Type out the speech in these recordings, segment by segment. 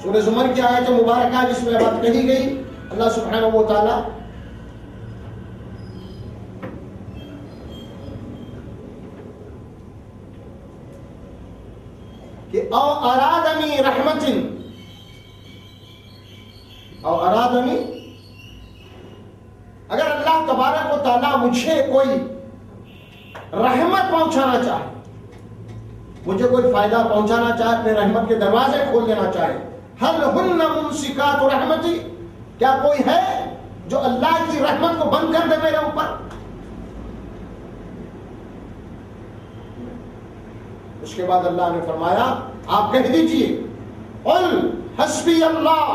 سورہ زمر کی آیت مبارکہ جس میں بات کہی گئی، اللہ سبحانہ و تعالی کہ او ارادنی رحمت، اگر اللہ تبارک و تعالی مجھے کوئی رحمت پہنچانا چاہے، مجھے کوئی فائدہ پہنچانا چاہے، اپنے رحمت کے دروازے کھول دینا چاہے، حل ہن ممسکات رحمتی، کیا کوئی ہے جو اللہ کی رحمت کو بند کر دے میرے اوپر؟ اس کے بعد اللہ نے فرمایا آپ کہہ دیجئے قل حسبی اللہ،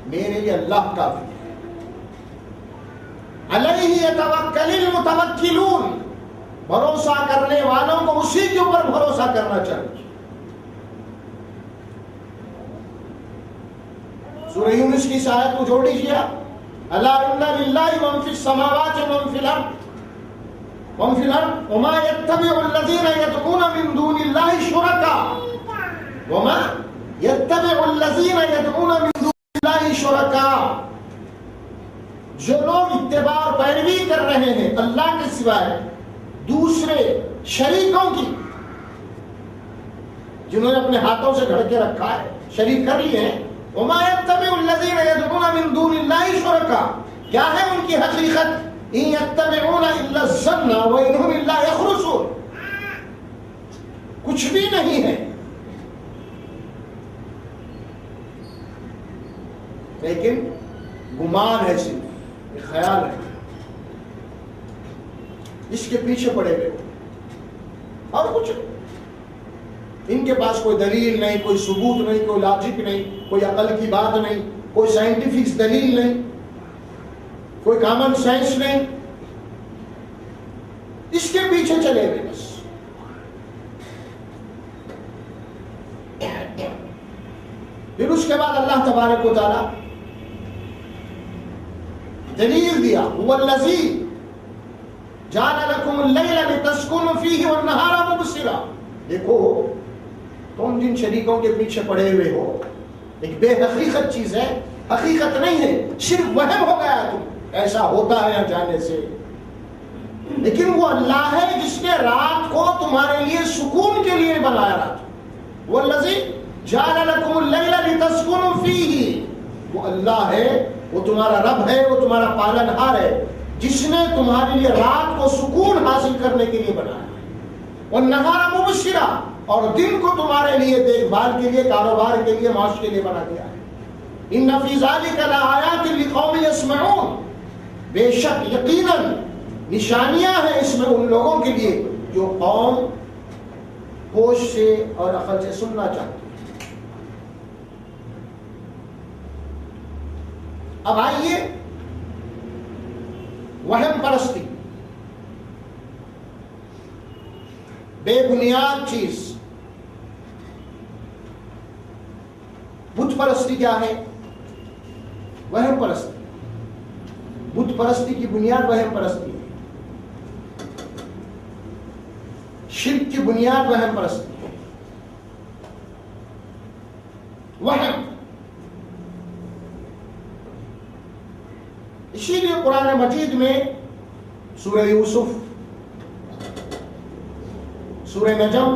میرے لیے اللہ کافی ہے، علیہ یتوکل المتوکلون، بھروسہ کرنے والوں کو اسی کے اوپر بھروسہ کرنا چاہیے۔ سورہ یونس کی اس آیت کو جوڑ لیجیے، الا ان للہ من فی السماوات ومن فی الارض وما يتبع الذین يدعون من دون اللہ شرکاء وما يتبع الذین يدعون من دون اللہ شرکاء، جو لوگ اتباع اور پیروی کر رہے ہیں اللہ کے سوائے دوسرے شریکوں کی، جنہوں نے اپنے ہاتھوں سے گھڑ کے رکھا ہے، شریک کر لیے ہیں، وما يتبع الذین يدعون من دون اللہ شرکاء، کیا ہے ان کی حقیقت؟ ان يتبعون الا الظن وان هم الا يخرصون، کچھ بھی نہیں ہے لیکن گمان ہے، صرف ایک خیال ہے، اس کے پیچھے پڑے ہوئے اور کچھ نہیں۔ ان کے پاس کوئی دلیل نہیں، کوئی ثبوت نہیں، کوئی لاجک نہیں، کوئی عقل کی بات نہیں، کوئی سائنٹیفک دلیل نہیں، کوئی کامن سینس نہیں، اس کے پیچھے چلے گئے بس۔ پھر اس کے بعد اللہ تبارک و تعالی دلیل دیا، هو الذی جعل لکم اللیل لتسکنوا فیہ والنہار مبصرا، دیکھو تم جن شریکوں کے پیچھے پڑے ہوئے ہو ایک بے حقیقت چیز ہے، حقیقت نہیں ہے، صرف وہم ہو گیا تم، ایسا ہوتا ہے جانے سے، لیکن وہ اللہ ہے جس نے رات کو تمہارے لیے سکون کے لیے بنایا رات، وہ الذی جعل لکم اللیل لتسکنوا فیہ، وہ اللہ ہے، وہ تمہارا رب ہے، وہ تمہارا پالنہار ہے جس نے تمہارے لیے رات کو سکون حاصل کرنے کے لیے بنایا، والنہار مبصرا، اور دن کو تمہارے لیے دیکھ بھال کے لیے، کاروبار کے لیے، معاش کے لیے بنا دیا ہے۔ ان فی ذلک لآیات لقوم یسمعون، بے شک یقیناً نشانیاں ہیں اس میں ان لوگوں کے لیے جو قوم ہوش سے اور عقل سے سننا چاہتی ہے۔ اب آئیے وہم پرستی، بے بنیاد چیز، بت پرستی کیا ہے؟ وہم پرستی، بت پرستی کی بنیاد وہم پرستی ہے، شرک کی بنیاد وہم پرستی ہے، وہم۔ اسی لیے قرآن مجید میں سورہ یوسف، سورہ نجم،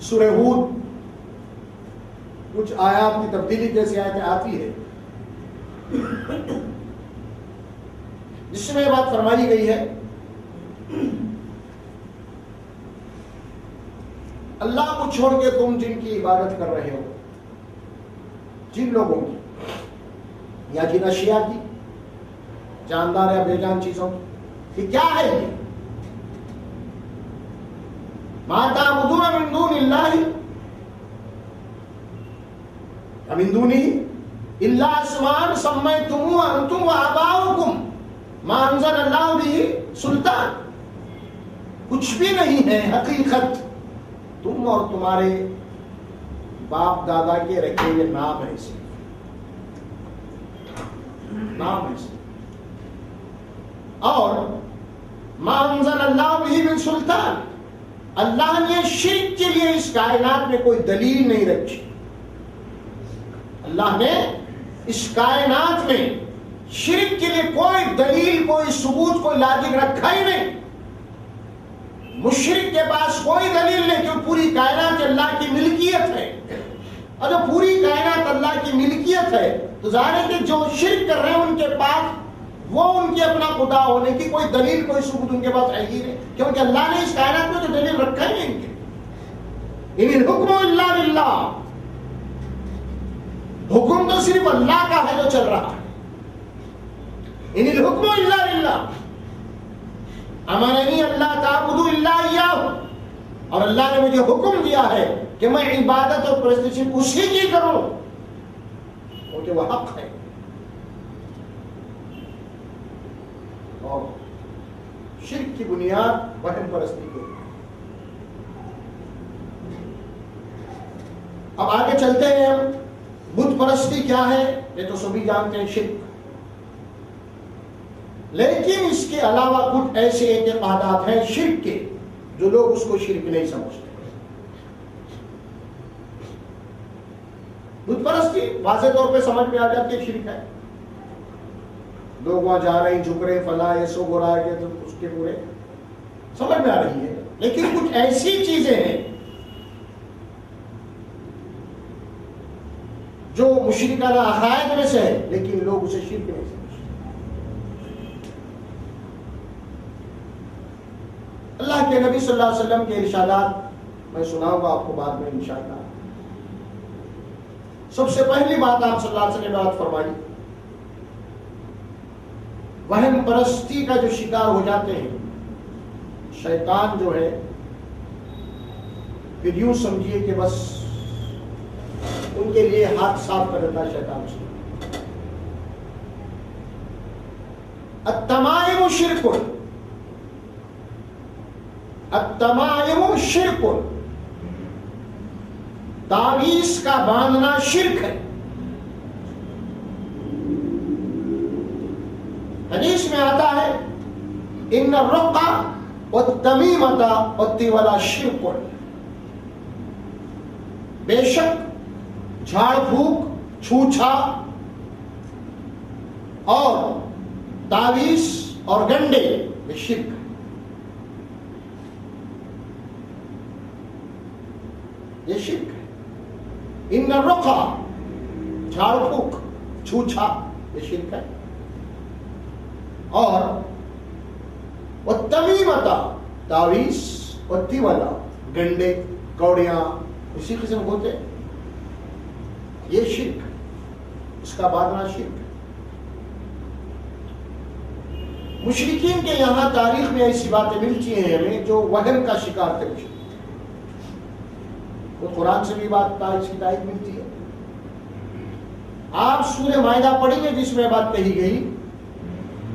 سورہ ہود، کچھ آیات کی تبدیلی جیسی آیتیں آتی ہے جس میں یہ بات فرمائی گئی ہے اللہ کو چھوڑ کے تم جن کی عبادت کر رہے ہو، جن لوگوں کی یا جن اشیاء کی، جاندار یا بے جان چیزوں کی، کیا ہے یہ؟ ما تعبدون من دون اللہ من دونہ الا اسماء سمیتموها انتم وآباؤکم ما انزل اللہ بہ سلطان، کچھ بھی نہیں ہے حقیقت، تم اور تمہارے باپ دادا کے رکھے ہوئے نام ہے، اسے نام ہے، اور ما انزل اللہ بہ من سلطان، اللہ نے شرک کے لیے اس کائنات میں کوئی دلیل نہیں رکھی، اللہ نے اس کائنات میں شرک کے لیے کوئی دلیل، کوئی ثبوت، کوئی لاجک رکھا ہی نہیں. مشرک کے پاس کوئی دلیل نہیں، کہ پوری کائنات اللہ کی ملکیت ہے. اور جو پوری کائنات اللہ کی ملکیت ہے تو ظاہر ہے کہ جو شرک کر رہے ہیں ان کے پاس وہ ان کے اپنا خدا ہونے کی کوئی دلیل، کوئی ثبوت ان کے پاس ہے ہی نہیں، کیونکہ اللہ نے اس کائنات میں تو دلیل رکھا ہی نہیں. ان کے ان الحکم الا للہ، حکم تو صرف اللہ کا ہے جو چل رہا ہے. ان الحکم الا للہ، امرنی اللہ تعبدوا الا ایاہ، اور اللہ نے مجھے حکم دیا ہے کہ میں عبادت اور پرستش اسی کی کروں کیونکہ وہ حق ہے. اور شرک کی بنیاد وہم پرستی کی. اب آگے چلتے ہیں ہم. بت پرستی کیا ہے یہ تو سبھی جانتے ہیں، شرک. لیکن اس کے علاوہ کچھ ایسے اعتقادات ہیں شرک کے جو لوگ اس کو شرک نہیں سمجھتے. بت پرستی واضح طور پہ سمجھ میں آ جاتی ہے شرک ہے. لوگ وہاں جا رہے ہیں، جھک رہے ہیں، فلاں یہ سو ہو رہا ہے، تو اس کے پورے سمجھ میں آ رہی ہے. لیکن کچھ ایسی چیزیں ہیں جو مشرکانہ عقائد میں سے ہے لیکن لوگ اسے شرک نہیں سمجھتے. اللہ کے نبی صلی اللہ علیہ وسلم کے ارشادات میں سناؤں گا آپ کو بعد میں انشاءاللہ. سب سے پہلی بات آپ صلی اللہ علیہ وسلم نے بات فرمائی، وہم پرستی کا جو شکار ہو جاتے ہیں شیطان جو ہے، پھر یوں سمجھیے کہ بس ان کے لیے ہاتھ صاف کر دیتا ہے شیطان سے. التمائم شرک، التمائم شرک، تعویذ کا باندھنا شرک ہے. حدیث میں آتا ہے ان الرقى والتمیمۃ والتولى شرک، بے شک جھاڑ پھونک، چھوچھا اور تعویذ اور گنڈے یہ شرک ہے. یہ شرک ہے. ان الرقى جھاڑ پھونک، چھوچھا یہ شرک ہے. اور والتمیمۃ تعویذ، والتولى گنڈے کوڑیاں اسی قسم ہوتے، یہ شرک، اس کا باندھنا شرک ہے. مشرکین کے یہاں تاریخ میں ایسی باتیں ملتی ہیں ہمیں جو وہم کا شکار تھے. تو قرآن سے بھی بات اس کی تائید ملتی ہے. آپ سورہ مائدہ پڑھیں گے جس میں بات کہی گئی،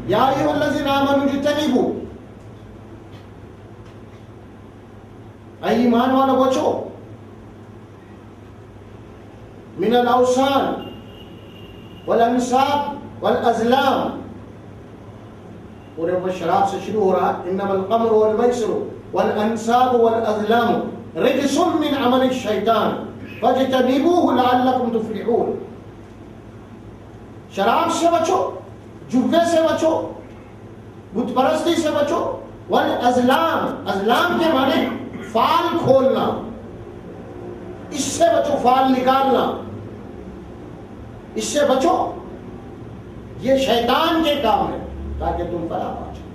یا ایھا الذین آمنوا اجتنبوا، اے ایمان والو بچو، من الاوثان والانصاب والازلام، پورے اوپر شراب سے شروع ہو رہا، انما الخمر والمیسر والانصاب والازلام رجس من عمل الشیطان فاجتنبوه لعلکم تفلحون. شراب سے بچو، جوے سے بچو، بت پرستی سے بچو. والازلام، ازلام کے معنی فال کھولنا، اس سے بچو، فال نکالنا، اس سے بچو. یہ شیطان کے کام ہے تاکہ تم فلاح پا جاؤ.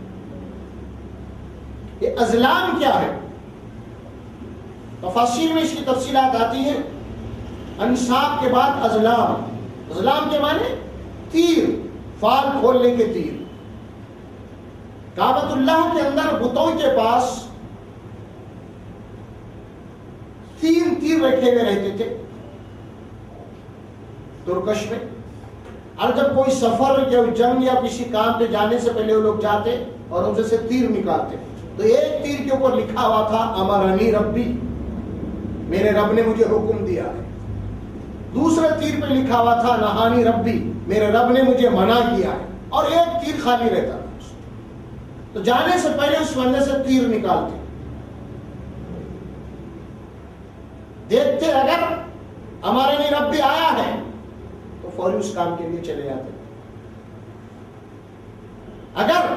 یہ ازلام کیا ہے؟ تفاسیر میں اس کی تفصیلات آتی ہیں. انصاب کے بعد ازلام، ازلام کے معنی تیر، فال کھولنے کے تیر. کعبۃ اللہ کے اندر بتوں کے پاس تین تیر رکھے ہوئے رہتے تھے ترکش میں. اور جب کوئی سفر یا جنگ یا کسی کام پہ جانے سے پہلے وہ لوگ جاتے اور ان سے تیر نکالتے تو ایک تیر کے اوپر لکھا ہوا تھا امرنی ربی، میرے رب نے مجھے حکم دیا ہے. دوسرے تیر پہ لکھا ہوا تھا نہانی ربی، میرے رب نے مجھے منع کیا ہے. اور ایک تیر خالی رہتا تھا. تو جانے سے پہلے اس بندے سے تیر نکالتے، دیکھتے اگر ہمارے لیے ربی آیا ہے فوری اس کام کے لیے چلے جاتے. اگر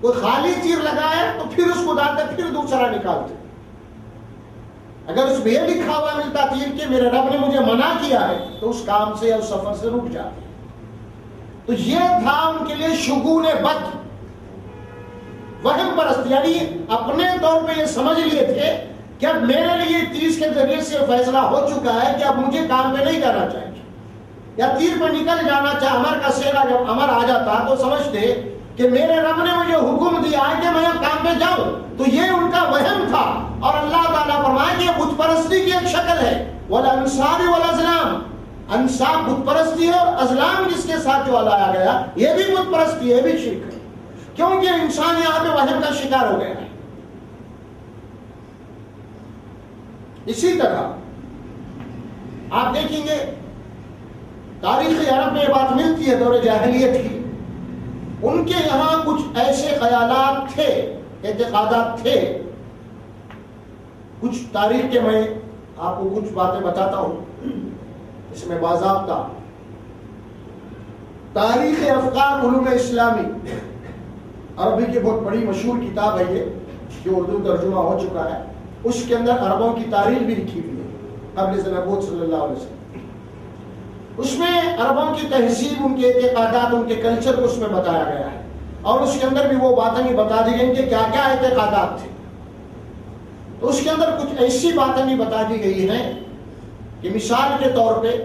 کوئی خالی تیر لگائے تو پھر اس کو ڈالتے, پھر دوسرا نکالتے. اگر اس میں یہ لکھا ہوا ملتا تیر کہ میرے رب نے مجھے منع کیا ہے, تو اس کام سے یا اس سفر سے رک جاتے. تو یہ تھا ان کے لیے شگون بد, وہم پرست, یعنی اپنے طور پہ یہ سمجھ لیے تھے کہ اب میرے لیے 30 کے ذریعے سے فیصلہ ہو چکا ہے کہ اب مجھے کام پہ نہیں جانا چاہیے, یا تیر پہ نکل جانا چاہے. امر کا سیرا جب امر آ جاتا تو سمجھتے کہ میرے رب نے مجھے حکم دیا ہے کہ میں کام پہ جاؤں. تو یہ ان کا وہم تھا. اور اللہ تعالیٰ فرمائے کہ یہ بت پرستی کی ایک شکل ہے. والانصاب والازلام, انصاب بت پرستی ہے, اور ازلام جس کے ساتھ جو لایا گیا یہ بھی بت پرستی ہے, یہ بھی شرک ہے, کیونکہ انسان یہاں پہ وہم کا شکار ہو گیا ہے. اسی طرح آپ دیکھیں گے تاریخ عرب میں یہ بات ملتی ہے, دور جاہلیت کی, ان کے یہاں کچھ ایسے خیالات تھے, اعتقادات تھے. کچھ تاریخ کے میں آپ کو کچھ باتیں بتاتا ہوں, اس میں باضابطہ تاریخ افکار علوم اسلامی, عربی کی بہت بڑی مشہور کتاب ہے یہ, جو اردو ترجمہ ہو چکا ہے. اس کے اندر عربوں کی تاریخ بھی لکھی ہوئی ہے قبل نبوت صلی اللہ علیہ وسلم. اس میں عربوں کی تہذیب, ان کے اعتقادات, ان کے کلچر کو اس میں بتایا گیا ہے, اور اس کے اندر بھی وہ باتیں بھی بتا دی گئی کہ کیا کیا اعتقادات تھے. تو اس کے اندر کچھ ایسی باتیں بھی بتا دی گئی ہیں کہ مثال کے طور پہ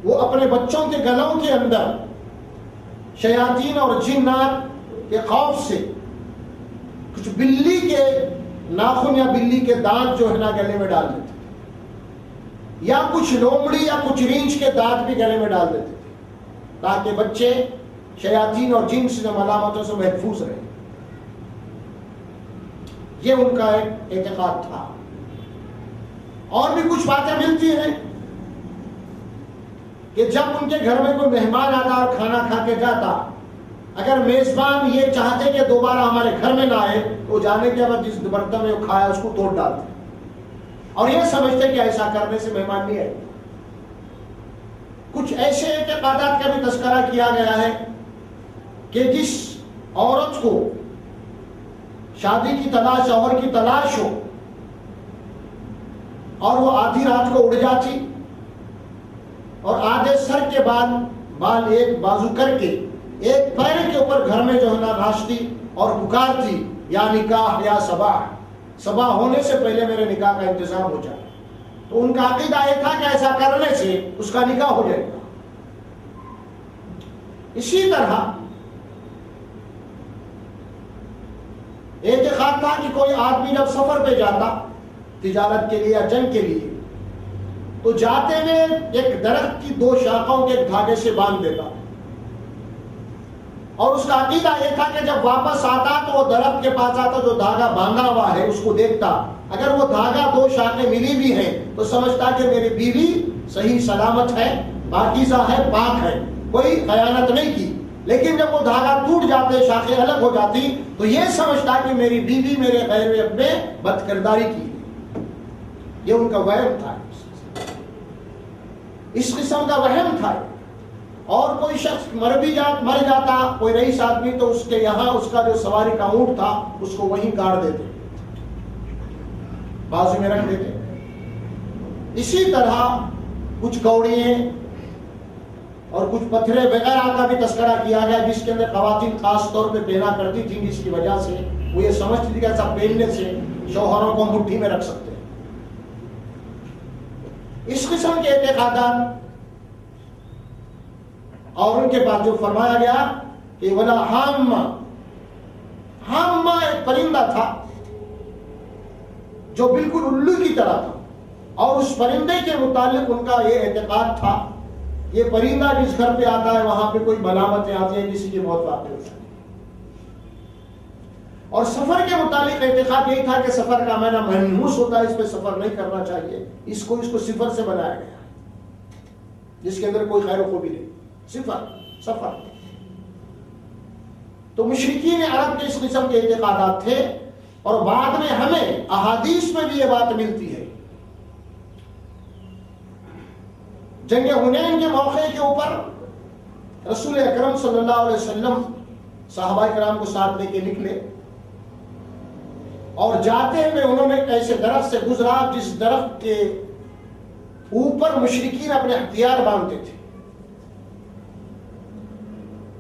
وہ اپنے بچوں کے گلوں کے اندر شیاطین اور جنات کے خوف سے کچھ بلی کے ناخن یا بلی کے دانت جو ہے نا گلے میں ڈال دیتے, یا کچھ لومڑی یا کچھ ریچھ کے دانت بھی گلے میں ڈال دیتے تھے, تاکہ بچے شیاطین اور جن سے ملامتوں سے محفوظ رہیں. یہ ان کا ایک اعتقاد تھا. اور بھی کچھ باتیں ملتی ہیں کہ جب ان کے گھر میں کوئی مہمان آتا اور کھانا کھا کے جاتا, اگر میزبان یہ چاہتے کہ دوبارہ ہمارے گھر میں نہ آئے, تو جانے کے بعد جس برتن میں وہ کھایا اس کو توڑ ڈالتے, اور یہ سمجھتے کہ ایسا کرنے سے مہمان نہیں آئے. کچھ ایسے اعتقادات کا بھی تذکرہ کیا گیا ہے کہ جس عورت کو شادی کی تلاش, شوہر کی تلاش ہو, اور وہ آدھی رات کو اڑ جاتی اور آدھے سر کے بال ایک بازو کر کے ایک پیر کے اوپر گھر میں جو ہے نا ناچتی اور پکارتی, یا نکاح یا صبا ہونے سے پہلے میرے نکاح کا انتظام ہو جائے. تو ان کا عقیدہ یہ تھا کہ ایسا کرنے سے اس کا نکاح ہو جائے گا. اسی طرح اعتقاد تھا کہ کوئی آدمی جب سفر پہ جاتا تجارت کے لیے یا جنگ کے لیے, تو جاتے میں ایک درخت کی 2 شاخوں کے دھاگے سے باندھ دیتا, اور اس کا عقیدہ یہ تھا کہ جب واپس آتا تو وہ درخت کے پاس آتا, جو دھاگا باندھا ہوا ہے اس کو دیکھتا, اگر وہ دھاگا 2 شاخیں ملی بھی ہیں تو سمجھتا کہ میری بیوی صحیح سلامت ہے, پاکیزہ ہے, پاک ہے, کوئی خیانت نہیں کی. لیکن جب وہ دھاگا ٹوٹ جاتے, شاخیں الگ ہو جاتی, تو یہ سمجھتا کہ میری بیوی میرے غیر اب میں بد کرداری کی. یہ ان کا وہم تھا, اس قسم کا وہم تھا. اور کوئی شخص مر جاتا, کوئی رئیس آدمی, تو اس کے یہاں اس کا جو سواری کا اونٹ تھا اس کو وہیں کاٹ دیتے, بازو میں رکھ دیتے. اسی طرح کچھ کوڑیاں اور کچھ پتھرے وغیرہ کا بھی تذکرہ کیا گیا, جس کے اندر خواتین خاص طور پہ پہنا کرتی تھیں, جس کی وجہ سے وہ یہ سمجھتی تھی کہ ایسا پہننے سے شوہروں کو مٹھی میں رکھ سکتے ہیں. اس قسم کے اعتقادات. اور ان کے بعد جو فرمایا گیا کہ ولا حامہ ایک پرندہ تھا جو بالکل الو کی طرح تھا, اور اس پرندے کے متعلق ان کا یہ اعتقاد تھا, یہ پرندہ جس گھر پہ آتا ہے وہاں پہ کوئی ملامتیں آتی ہیں, کسی کی موت واقع ہو جاتی ہے. اور سفر کے متعلق اعتقاد یہی تھا کہ سفر کا معنی منحوس ہوتا ہے, اس پہ سفر نہیں کرنا چاہیے. اس کو صفر سے بنایا گیا, جس کے اندر کوئی خیر و خوبی نہیں, سفر. تو مشرکین عرب کے اس قسم کے اعتقادات تھے. اور بعد میں ہمیں احادیث میں بھی یہ بات ملتی ہے جنگ حنین کے موقع کے اوپر رسول اکرم صلی اللہ علیہ وسلم صحابہ کرام کو ساتھ لے کے نکلے، اور جاتے ہوئے انہوں نے ایسے درخت سے گزرا جس درخت کے اوپر مشرکین اپنے ہتھیار باندھتے تھے.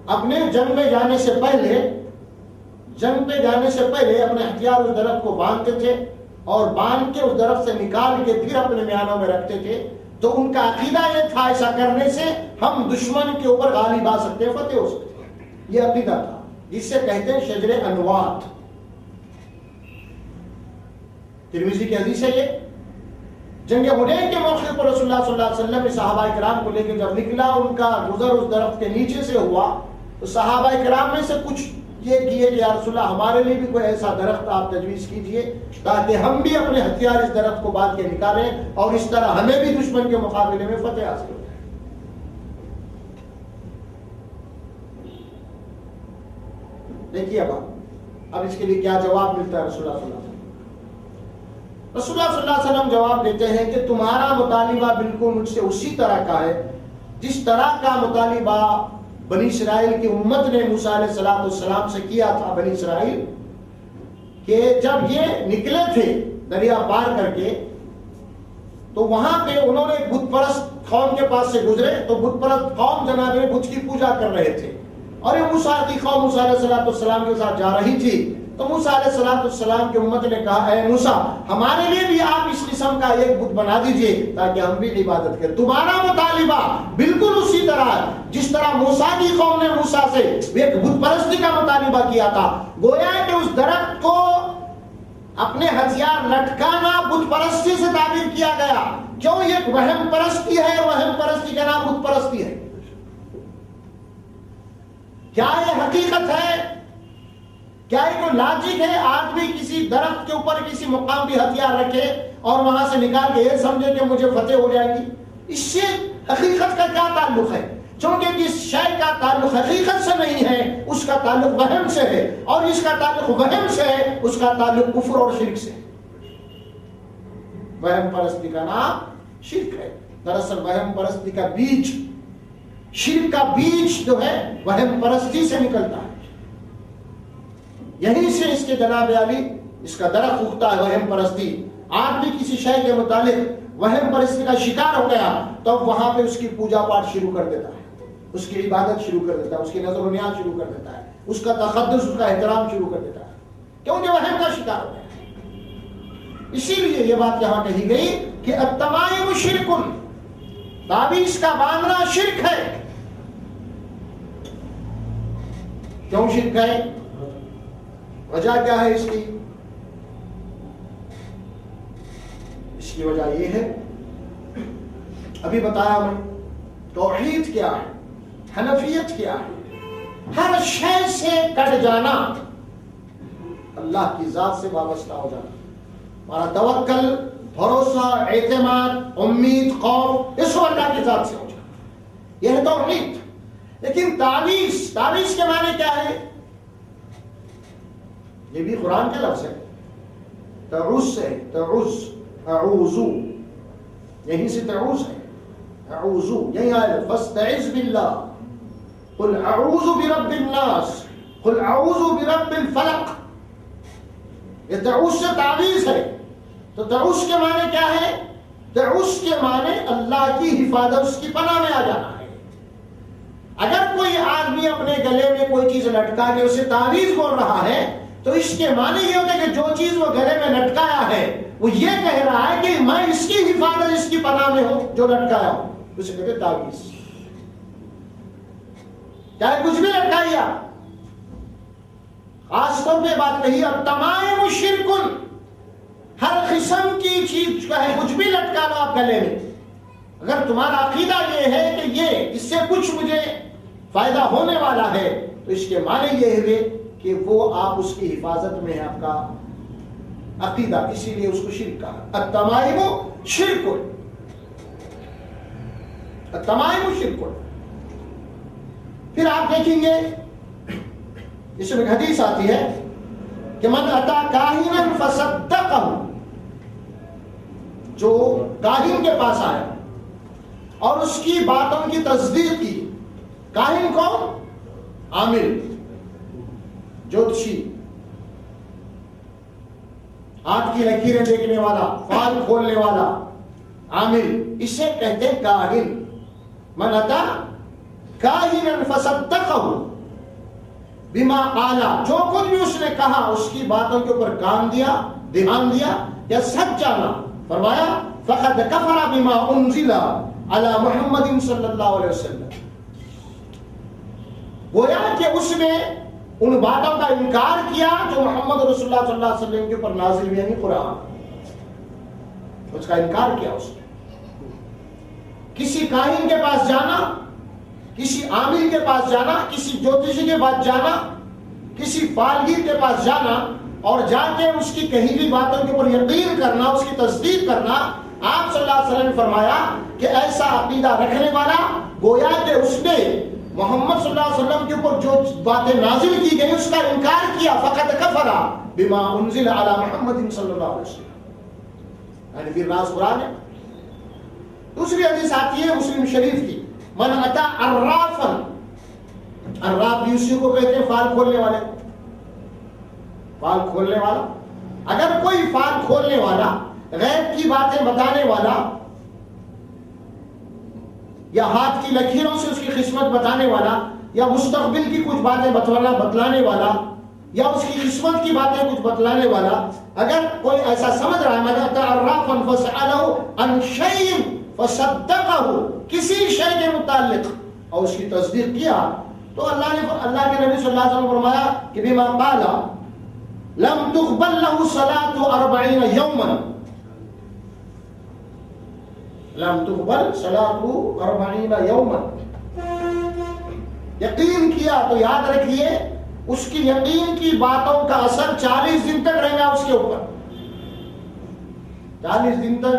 اپنے جنگ میں جانے سے پہلے اپنے ہتھیار اس درخت کو باندھتے تھے، اور باندھ کے اس درخت سے نکال کے پھر اپنے میانوں میں رکھتے تھے. تو ان کا عقیدہ یہ تھا ایسا کرنے سے ہم دشمن کے اوپر غالب آ سکتے ہیں، فتح ہو سکتے ہیں. یہ عقیدہ تھا، جس سے کہتے ہیں شجر انوات. ترمذی کی حدیث ہے یہ. جنگ حنین کے موقع پر رسول اللہ صلی اللہ علیہ وسلم صحابہ کرام کو لے کے جب نکلا، ان کا گزر اس درخت کے نیچے سے ہوا، تو صحابہ کرام میں سے کچھ یہ کیے کہ یا رسول اللہ ہمارے لیے بھی کوئی ایسا درخت آپ تجویز کیجئے تاکہ ہم بھی اپنے ہتھیار اس درخت کو باندھ کے نکالیں، اور اس طرح ہمیں بھی دشمن کے مقابلے میں فتح حاصل ہو جائے. دیکھیے اب اس کے لیے کیا جواب ملتا ہے رسول اللہ صلی اللہ علیہ وسلم. رسول اللہ صلی اللہ علیہ وسلم جواب دیتے ہیں کہ تمہارا مطالبہ بالکل مجھ سے اسی طرح کا ہے جس طرح کا مطالبہ بنی اسرائیل کی امت نے موسیٰ علیہ السلام سے کیا تھا. بنی اسرائیل کہ جب یہ نکلے تھے دریا پار کر کے، تو وہاں پہ انہوں نے بت پرست قوم کے پاس سے گزرے، تو بت پرست قوم جناب بت کی پوجا کر رہے تھے، اور یہ موسیٰ کی قوم موسیٰ علیہ السلام کے ساتھ جا رہی تھی. تو موسیٰ علیہ السلام کی امت نے کہا اے موسیٰ ہمارے لیے بھی آپ اس قسم کا ایک بت بنا دیجئے تاکہ ہم بھی عبادت کریں. تمہارا مطالبہ بالکل اسی طرح ہے جس طرح موسیٰ کی قوم نے موسیٰ سے ایک بت پرستی کا مطالبہ کیا تھا. گویا کہ اس درخت کو اپنے ہتھیار لٹکانا بت پرستی سے تعبیر کیا گیا. کیوں؟ یہ وہم پرستی ہے، وہم پرستی کا نام بت پرستی ہے. کیا یہ حقیقت ہے؟ کیا یہ کوئی لاجک ہے آدمی کسی درخت کے اوپر کسی مقام بھی ہتھیار رکھے اور وہاں سے نکال کے یہ سمجھے کہ مجھے فتح ہو جائے گی؟ اس سے حقیقت کا کیا تعلق ہے؟ چونکہ جس شے کا تعلق حقیقت سے نہیں ہے اس کا تعلق وہم سے ہے، اور اس کا تعلق وہم سے ہے اس کا تعلق کفر اور شرک سے. وہم پرستی کا نام شرک ہے. دراصل وہم پرستی کا بیج، شرک کا بیج جو ہے وہم پرستی سے نکلتا ہے. یہیں سے اس کے جناب علی اس کا درخت اگتا ہے وہم پرستی. آدمی کسی شے کے متعلق وہم پرستی کا شکار ہو گیا تو وہاں پہ اس کی پوجا پاٹ شروع کر دیتا ہے، اس کی عبادت شروع کر دیتا ہے، اس کی نظر و نیاز شروع کر دیتا ہے، اس کا تقدس، اس کا احترام شروع کر دیتا ہے، کیونکہ وہم کا شکار ہو گیا. اسی لیے یہ بات یہاں کہی گئی کہ التمائم شرک، تعویذ کا باندھنا شرک ہے. کیوں شرک ہے؟ وجہ کیا ہے اس کی؟ اس کی وجہ یہ ہے، ابھی بتایا میں، توحید کیا ہے، حنفیت کیا ہے. ہر شے سے کٹ جانا، اللہ کی ذات سے وابستہ ہو جانا. ہمارا توکل، بھروسہ، اعتماد، امید، خوف، اس کو اللہ کی ذات سے ہو جانا، یہ ہے توحید. لیکن تعویذ کے معنی کیا ہے؟ یہ بھی قرآن کا لفظ ہے، تعوذ سے، تعوذ، اعوذ، یہیں سے تعوذ ہے، اعوذ یہی آئے فاستعذ باللہ، قل اعوذ برب الناس، قل اعوذ برب الفلق. یہ تعوذ سے تعویذ ہے. تو تعوذ کے معنی کیا ہے؟ تعوذ کے معنی اللہ کی حفاظت، اس کی پناہ میں آ جانا ہے. اگر کوئی آدمی اپنے گلے میں کوئی چیز لٹکا کے اسے تعویذ بول رہا ہے تو اس کے معنی یہ ہوتا ہے کہ جو چیز وہ گلے میں لٹکایا ہے وہ یہ کہہ رہا ہے کہ میں اس کی حفاظت، اس کی پناہ میں ہوں جو لٹکایا ہوں. اسے کہتے ہیں تعویذ. چاہے کچھ بھی لٹکائیے، خاص طور پہ بات کہی التمائم شرک، ہر قسم کی چیز چاہے کچھ بھی لٹکا لو آپ گلے میں، اگر تمہارا عقیدہ یہ ہے کہ یہ اس سے کچھ مجھے فائدہ ہونے والا ہے تو اس کے معنی یہ ہوئے کہ وہ آپ اس کی حفاظت میں ہے، آپ کا عقیدہ. اسی لیے اس کو شرک کہا. التمائم شرک، التمائم شرک. پھر آپ دیکھیں گے اس میں ایک حدیث آتی ہے کہ من اتی کاہنا فصدقہ، جو کاہن کے پاس آیا اور اس کی باتوں کی تصدیق کی. کاہن کون؟ عامل، جوتشی، ہاتھ کی لکیریں دیکھنے والا، فال کھولنے والا، عامل، اسے کہتے ہیں کاہن. من اتی کاہنا فصدقہ بما قال، جو کچھ بھی اس نے کہا اس کی باتوں کے اوپر کان دیا، دھیان دیا یا سچ جانا، فرمایا فقد کفر بما انزل علی محمد صلی اللہ علیہ وسلم. گویا کہ اس نے ان باتوں کا انکار کیا جو محمد رسول اللہ صلی اللہ علیہ وسلم کے اوپر نازل ہوئی، یعنی قرآن، اس کا انکار کیا اس نے. کسی کاہن کے پاس جانا، کسی عامل کے پاس جانا، کسی جوتشی کے پاس جانا، کسی فالگیر کے پاس جانا اور جا کے اس کی کہی ہوئی باتوں کے اوپر یقین کرنا، اس کی تصدیق کرنا، آپ صلی اللہ علیہ وسلم نے فرمایا کہ ایسا عقیدہ رکھنے والا گویا کہ اس نے محمد صلی اللہ علیہ وسلم کے اوپر جو باتیں نازل کی گئی اس کا انکار کیا. فقط کفر بما انزل علی محمد صلی اللہ علیہ وسلم، یعنی پھر راز قرآن ہے. دوسری حدیث آتی ہے مسلم شریف کی، من اتی عرافا، عراف بھی اسی کو کہتے ہیں فال کھولنے والے، فال کھولنے والا. اگر کوئی فال کھولنے والا، غیب کی باتیں بتانے والا، یا ہاتھ کی لکیروں سے اس کی قسمت بتانے والا، یا مستقبل کی کچھ باتیں بتلانے والا، یا اس کی قسمت کی باتیں کچھ بتلانے والا، اگر کوئی ایسا سمجھ رہا ہے من اتی عرافا فسألہ عن شیء فصدقہ، کسی شے کے متعلق اور اس کی تصدیق کیا، تو اللہ کے نبی صلی اللہ علیہ وسلم فرمایا کہ بما قال لم تقبل له صلاة 40 یوما، لم تقبل صلاة 40 یوما. یقین کیا تو یاد رکھیے اس کی یقین کی باتوں کا اثر 40 دن تک رہے گا اس کے اوپر. 40 دن تک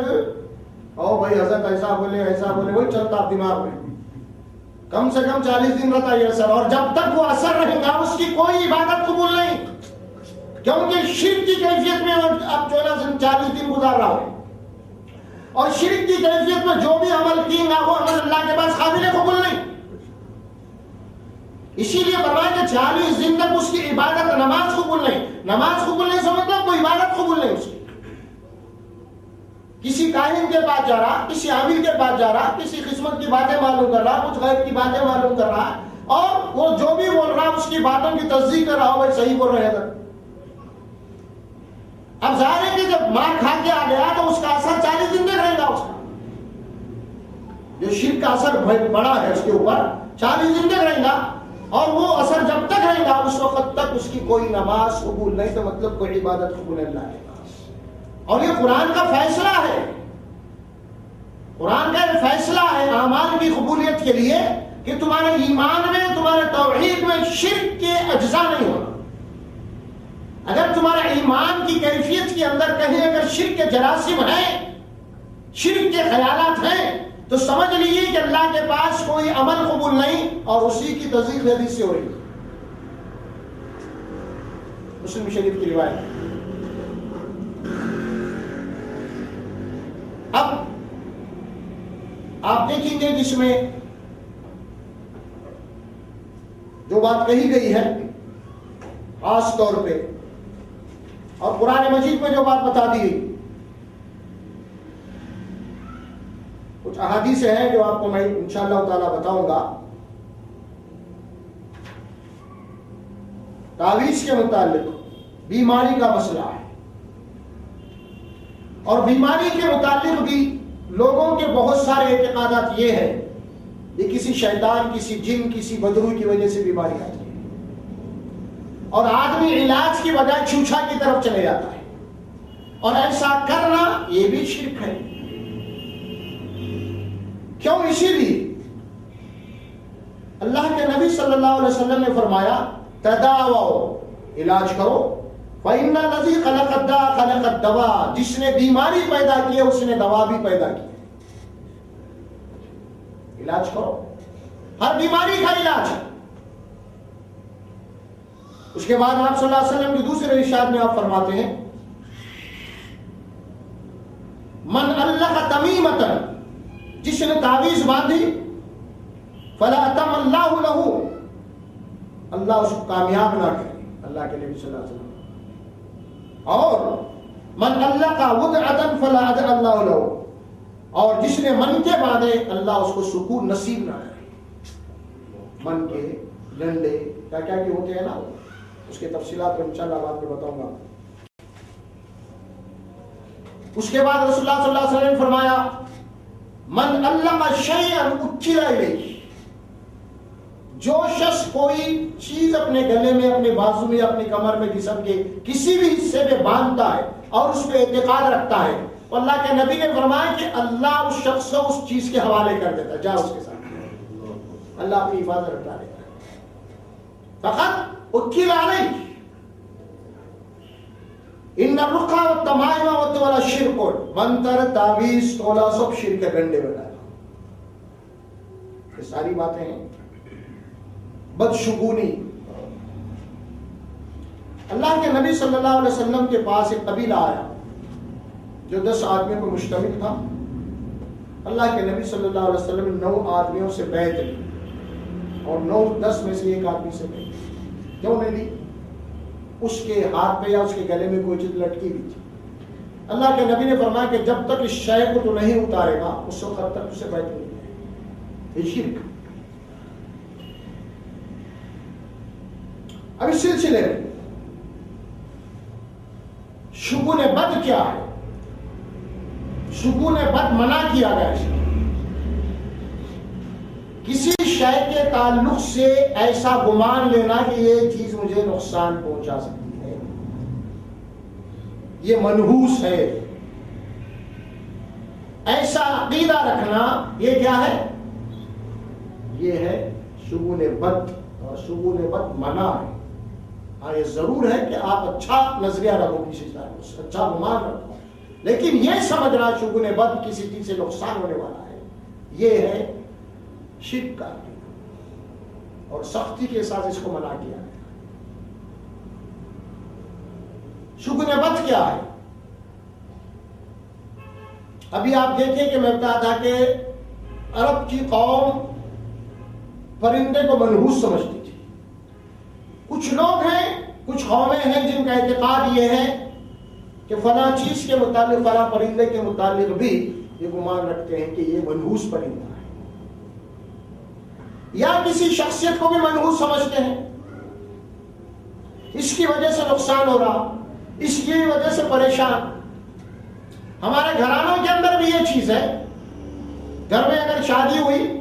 او بھائی حضرت ایسا بولے ایسا بولے وہی چلتا دماغ میں، کم سے کم 40 دن رہتا یہ اثر. اور جب تک وہ اثر رہے گا اس کی کوئی عبادت قبول نہیں، کیونکہ شرک کی کیفیت میں اب 40 دن گزار رہا ہے، اور شرک کی کیفیت میں جو بھی عمل کی نہ وہ عمل اللہ کے پاس قابل قبول نہیں. اسی لیے فرمایا کہ 40 دن تک اس کی عبادت، نماز قبول نہیں. نماز قبول نہیں سمجھ مطلب کوئی عبادت قبول نہیں اس کی. کسی کاہن کے پاس جا رہا، کسی عامل کے پاس جا رہا، کسی قسمت کی باتیں معلوم کر رہا، کچھ غیب کی باتیں معلوم کر رہا، اور وہ جو بھی بول رہا اس کی باتوں کی تصدیق کر رہا ہو بھائی صحیح بول رہے ہیں. اب ظاہر ہے کہ جب مار کھا کے آ گیا تو اس کا اثر 40 دن تک رہے گا. اس کا جو شرک کا اثر بڑا ہے اس کے اوپر 40 دن تک رہے گا، اور وہ اثر جب تک رہے گا اس وقت تک اس کی کوئی نماز قبول نہیں، تو مطلب کوئی عبادت قبول ہے اللہ کے پاس. اور یہ قرآن کا فیصلہ ہے، قرآن کا فیصلہ ہے اعمال کی قبولیت کے لیے کہ تمہارے ایمان میں، تمہارے توحید میں شرک کے اجزاء نہیں ہونا. اگر تمہارا ایمان کی کیفیت کے اندر کہیں اگر شرک کے جراثیم ہیں، شرک کے خیالات ہیں، تو سمجھ لیجیے کہ اللہ کے پاس کوئی عمل قبول نہیں، اور اسی کی تصدیق حدیث سے ہو رہی ہے. مسلم شریف کی روایت. اب آپ دیکھیں گے جس میں جو بات کہی گئی ہے خاص طور پہ، اور قرآن مجید میں جو بات بتا دی گئی، کچھ احادیث ہیں جو آپ کو میں انشاءاللہ تعالی بتاؤں گا. تعویذ کے متعلق بیماری کا مسئلہ ہے، اور بیماری کے متعلق بھی لوگوں کے بہت سارے اعتقادات یہ ہیں یہ کسی شیطان، کسی جن، کسی بدروح کی وجہ سے بیماری آتی ہے، اور آدمی علاج کی بجائے چھوچھا کی طرف چلے جاتا ہے، اور ایسا کرنا یہ بھی شرک ہے. کیوں؟ اسی لیے اللہ کے نبی صلی اللہ علیہ وسلم نے فرمایا تداووا، علاج کرو، فإن الذی خلق الداء خلق الدواء، جس نے بیماری پیدا کی ہے اس نے دوا بھی پیدا کی. علاج کرو، ہر بیماری کا علاج ہے. اس کے بعد آپ صلی اللہ علیہ وسلم کی دوسرے ارشاد میں آپ فرماتے ہیں من علق تمیمۃ جس نے تعویذ باندھی فلا اتم اللہ لہ، اللہ اس کو کامیاب نہ کرے، اللہ کے نبی صلی اللہ علیہ وسلم. اور من علق ودعۃ فلا ادع اللہ لہ، اور جس نے من کے باندھے اللہ اس کو سکون نصیب نہ کرے. من کے ڈنڈے کیا کیا کہ ہوتے ہیں نا، اس کے تفصیلات کو انشاءاللہ بعد میں بتاؤں گا. اس کے بعد رسول اللہ صلی اللہ علیہ وسلم نے فرمایا من علق شیئا اکل الیہ، جو شخص کوئی چیز اپنے گلے میں، اپنے بازو میں، اپنی کمر میں، جسم کے کسی بھی حصے میں باندھتا ہے اور اس پہ اعتقاد رکھتا ہے، تو اللہ کے نبی نے فرمایا کہ اللہ اس شخص کو اس چیز کے حوالے کر دیتا ہے، جا اس کے ساتھ، اللہ اپنی حفاظت رکھتا ہے. فقط اکل علیہ ان الرقى والتمائم والتولا شرک، منتر، تعویذ، تولا سب شرک کے ڈنڈے بنایا. یہ ساری باتیں ہیں. بدشگونی، اللہ کے نبی صلی اللہ علیہ وسلم کے پاس ایک قبیلہ آیا جو 10 آدمیوں پر مشتمل تھا. اللہ کے نبی صلی اللہ علیہ وسلم نے 9 آدمیوں سے بیعت لی اور 9-10 میں سے ایک آدمی سے بیعت لی. کیوں نہیں لی؟ اس کے ہاتھ پہ یا اس کے گلے میں کوئی چیز لٹکی ہوئی تھی. اللہ کے نبی نے فرمایا کہ جب تک اس شے کو تو نہیں اتارے گا اس وقت تک اسے بیعت نہیں ہے. یہ شرک. اب اس سلسلے میں شگون بد کیا ہے؟ شگون بد منع کیا گیا ہے. کسی شے کے تعلق سے ایسا گمان لینا کہ یہ چیز مجھے نقصان پہنچا سکتی ہے، یہ منحوس ہے، ایسا عقیدہ رکھنا، یہ کیا ہے؟ یہ ہے شگون بد، اور شگون بد منع ہے. ہاں یہ ضرور ہے کہ آپ اچھا نظریہ رکھو، کسی چیز اچھا گمان رکھو، لیکن یہ سمجھنا شگون بد کسی چیز سے نقصان ہونے والا ہے، یہ ہے شرک کا عقیدہ، اور سختی کے ساتھ اس کو منع کیا ہے. شگون بد کیا ہے؟ ابھی آپ دیکھیں کہ میں بتا تھا کہ عرب کی قوم پرندے کو منحوس سمجھتی تھی. کچھ لوگ ہیں، کچھ قومیں ہیں جن کا اعتقاد یہ ہے کہ فلاں چیز کے متعلق، فلاں پرندے کے متعلق بھی یہ گمان رکھتے ہیں کہ یہ منحوس پرندہ ہے، یا کسی شخصیت کو بھی منحوس سمجھتے ہیں، اس کی وجہ سے نقصان ہو رہا، اس کی وجہ سے پریشان. ہمارے گھرانوں کے اندر بھی یہ چیز ہے. گھر میں اگر شادی ہوئی،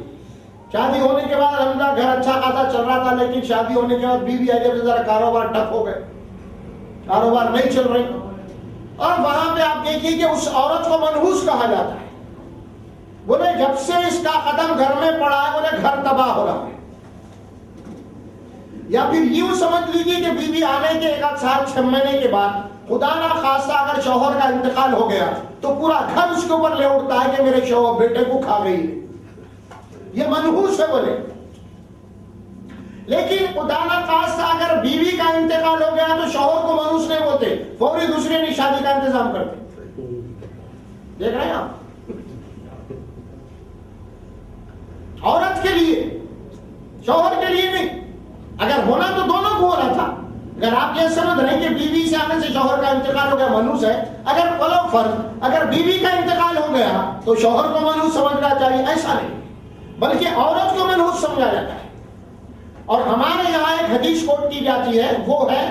شادی ہونے کے بعد الحمدللہ گھر اچھا خاصا چل رہا تھا، لیکن شادی ہونے کے بعد بیوی آئی جب ذرا کاروبار ٹھپ ہو گئے، کاروبار نہیں چل رہے، اور وہاں پہ آپ دیکھیے کہ اس عورت کو منحوس کہا جاتا ہے. بولے جب سے اس کا قدم گھر میں پڑا ہے بولے گھر تباہ ہو رہا ہے. یا پھر یوں سمجھ لیجیے کہ بیوی آنے کے 1 سال 6 مہینے کے بعد خدا نہ خواستہ اگر شوہر کا انتقال ہو گیا تو پورا گھر اس کے اوپر لے اٹھتا ہے کہ میرے شوہر بیٹے کو کھا گئی ہے. یہ منحوس ہے بولے. لیکن خدا نہ خواستہ اگر بیوی کا انتقال ہو گیا تو شوہر کو منحوس نہیں بولتے، فوری دوسرے نے شادی کا انتظام کرتے. دیکھ رہے ہیں آپ؟ عورت کے لیے، شوہر کے لیے نہیں. اگر ہونا تو دونوں کو ہونا تھا. اگر آپ یہ سمجھ رہے ہیں کہ بیوی سے آنے سے شوہر کا انتقال ہو گیا منحوس ہے، اگر فلو فرض اگر بیوی کا انتقال ہو گیا تو شوہر کو منحوس سمجھنا چاہیے، ایسا نہیں، بلکہ عورت کو منحوس سمجھا جاتا ہے. اور ہمارے یہاں ایک حدیث کوٹ کی جاتی ہے، وہ ہے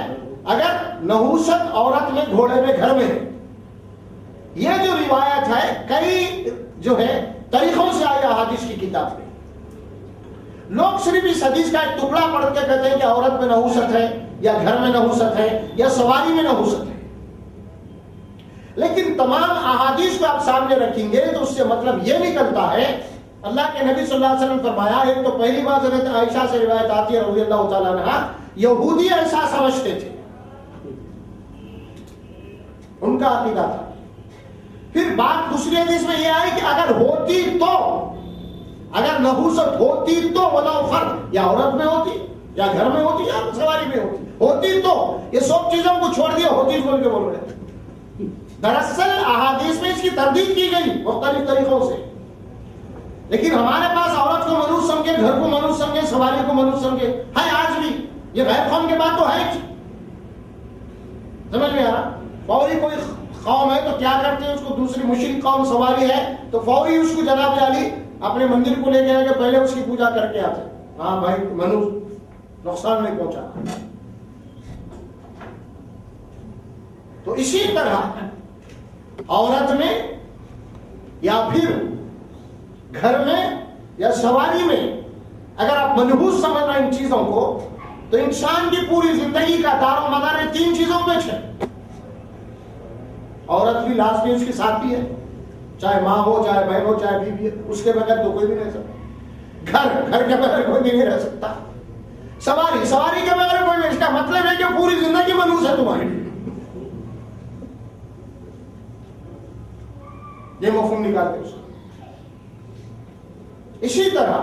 اگر نحوست عورت میں گھوڑے میں گھر میں ہے. یہ جو روایت ہے کئی جو ہے طریقوں سے آئی احادیث کی کتاب میں. لوگ صرف اس حدیث کا ایک ٹکڑا پڑھ کے کہتے ہیں کہ عورت میں نحوست ہے، یا گھر میں نحوست ہے، یا سواری میں نحوست ہے. لیکن تمام احادیث کو آپ سامنے رکھیں گے تو اس سے مطلب یہ نکلتا ہے، اللہ کے نبی صلی اللہ علیہ وسلم نے فرمایا، ایک تو پہلی بات حضرت عائشہ سے روایت آتی ہے رضی اللہ تعالیٰ عنہا، یہودی ایسا سمجھتے تھے، ان کا عقیدہ تھا. پھر بات دوسری حدیث میں یہ آئی کہ اگر ہوتی تو، اگر نحوست ہوتی تو ولا فرق، یا عورت میں ہوتی، یا گھر میں ہوتی، یا سواری میں ہوتی تو، یہ سب چیزوں کو چھوڑ دیا ہوتی بول کے بول رہے. دراصل احادیث میں اس کی تردید کی گئی مختلف طریقوں سے. لیکن ہمارے پاس عورت کو منحوس سمجھے، گھر کو منحوس سمجھے، سواری کو منحوس سمجھے ہے آج بھی. یہ غیر قوم کی بات تو ہے. سمجھ میں آ رہا؟ فوری کوئی قوم ہے تو کیا کرتے ہیں، اس کو دوسری مشرک قوم سواری ہے تو فوری اس کو جناب علی اپنے مندر کو لے کے آئے کہ پہلے اس کی پوجا کر کے آتے. ہاں بھائی منحوس، نقصان نہیں پہنچا. تو اسی طرح عورت میں یا پھر گھر میں یا سواری میں اگر آپ منحوس سمجھ رہے ہیں ان چیزوں کو، تو انسان کی پوری زندگی کا دار و مدار تین چیزوں پہ ہے. عورت بھی لاسٹ میں اس کے ساتھ بھی ہے، چاہے ماں ہو، چاہے بہن ہو، چاہے بیوی ہے، اس کے بغیر تو کوئی بھی نہیں رہ سکتا. گھر کے بغیر کوئی بھی نہیں رہ سکتا. سواری کے بغیر کوئی نہیں. اس کا مطلب ہے کہ پوری زندگی منحوس ہے تمہاری. یہ مفہوم نکالتے اس کا. اسی طرح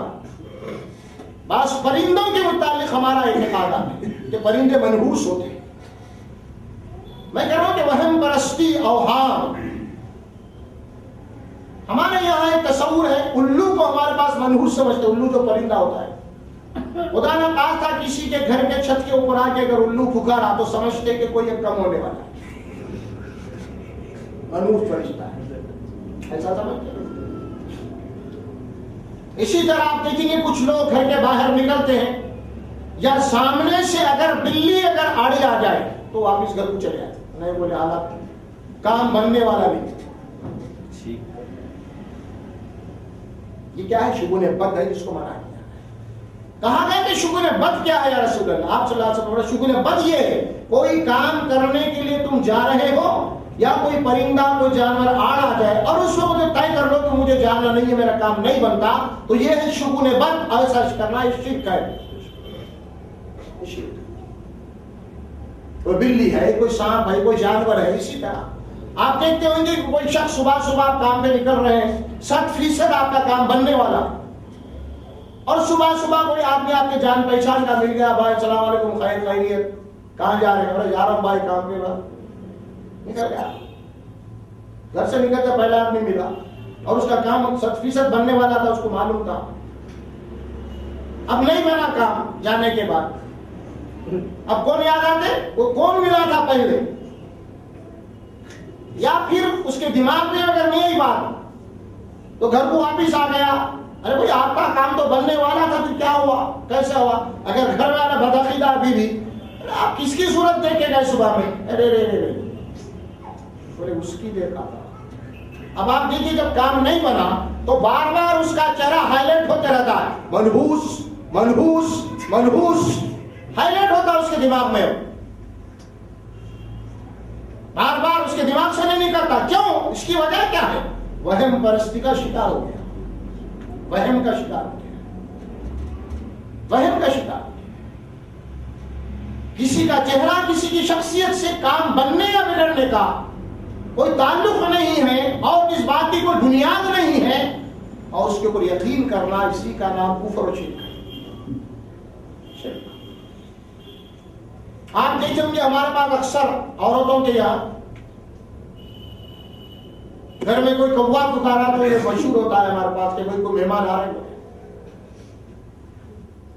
بعض پرندوں کے متعلق ہمارا اعتقاد ہے کہ پرندے منحوس ہوتے ہیں. میں کہہ رہا ہوں کہ وہم پرستی اوہام. ہمارے یہاں ایک تصور ہے، الو کو ہمارے پاس منحوس سمجھتے. الو جو پرندہ ہوتا ہے، خدا نے کہا تھا کسی کے گھر کے چھت کے اوپر آ کے اگر الو پکارا تو سمجھتے کہ کوئی ایک کم ہونے والا ہے، منحوس فرشتہ ہے، ایسا سمجھتے. اسی طرح آپ دیکھیں گے کچھ لوگ گھر کے باہر نکلتے ہیں یا سامنے سے اگر بلی اگر آڑی آ جائے تو واپس گھر کو چلے جاتے. نہیں بولے حالات کام بننے والا نہیں. یہ کیا ہے؟ شگون بد ہے جس کو منع کیا. کہا گیا کہ شگون بد کیا ہے یا رسول اللہ؟ آپ صلی اللہ علیہ وسلم شگون بد یہ ہے کوئی کام کرنے کے لیے تم جا رہے ہو یا کوئی پرندہ کوئی جانور آڑ آ جائے اور اس وقت طے کر لو کہ مجھے جانا نہیں ہے، میرا کام نہیں بنتا، تو یہ ہے شگون بد. ایسا کرنا یہ شرک ہے. کوئی بلی ہے، کوئی سانپ ہے، کوئی جانور ہے. اسی طرح آپ دیکھتے ہوں گے کوئی شخص صبح صبح کام پہ نکل رہے ہیں، 100% آپ کا کام بننے والا، اور صبح صبح کوئی آدمی آپ کے جان پہچان کا مل گیا، بھائی السلام علیکم، خیر خیریت، کہاں جا رہے ہیں؟ ارے جا رہا ہوں بھائی کام پہ. نکل گیا، گھر سے نکلتا پہلا آدمی ملا اور اس کا کام 100% بننے والا تھا، اس کو معلوم تھا. اب نہیں بنا کام جانے کے بعد، اب کون یاد آتے؟ وہ کون ملا تھا پہلے. یا پھر اس کے دماغ میں اگر نہیں بات تو گھر کو واپس آ گیا، ارے بھائی آپ کا کام تو بننے والا تھا، تو کیا ہوا، کیسے ہوا؟ اگر گھر والا بدعقیدہ بیوی، آپ کس کی صورت دیکھے گئے صبح میں؟ ارے رے رے بولے اس کی دیکھا تھا. اب آپ دیکھیے جب کام نہیں بنا تو بار بار اس کا چہرہ ہائی لائٹ ہوتے رہتا ہے، منحوس منحوس منحوس ہائی لائٹ ہوتا ہے اس کے دماغ میں، بار بار اس کے دماغ سے نہیں نکلتا. کیوں؟ اس کی وجہ کیا ہے؟ وہم پرستی کا شکار ہو گیا، وہم کا شکار ہو گیا، وہم کا شکار. کسی کا چہرہ کسی کی شخصیت سے کام بننے یا بگڑنے کا کوئی تعلق نہیں ہے اور اس بات کی کوئی بنیاد نہیں ہے، اور اس کے اوپر یقین کرنا، اسی کا نام کفر و شرک ہے. آپ دیکھیں گے ہمارے پاس اکثر عورتوں کے یہاں گھر میں کوئی کوا پکارا تو یہ مشہور ہوتا ہے ہمارے پاس کہ کوئی مہمان آ رہے ہیں،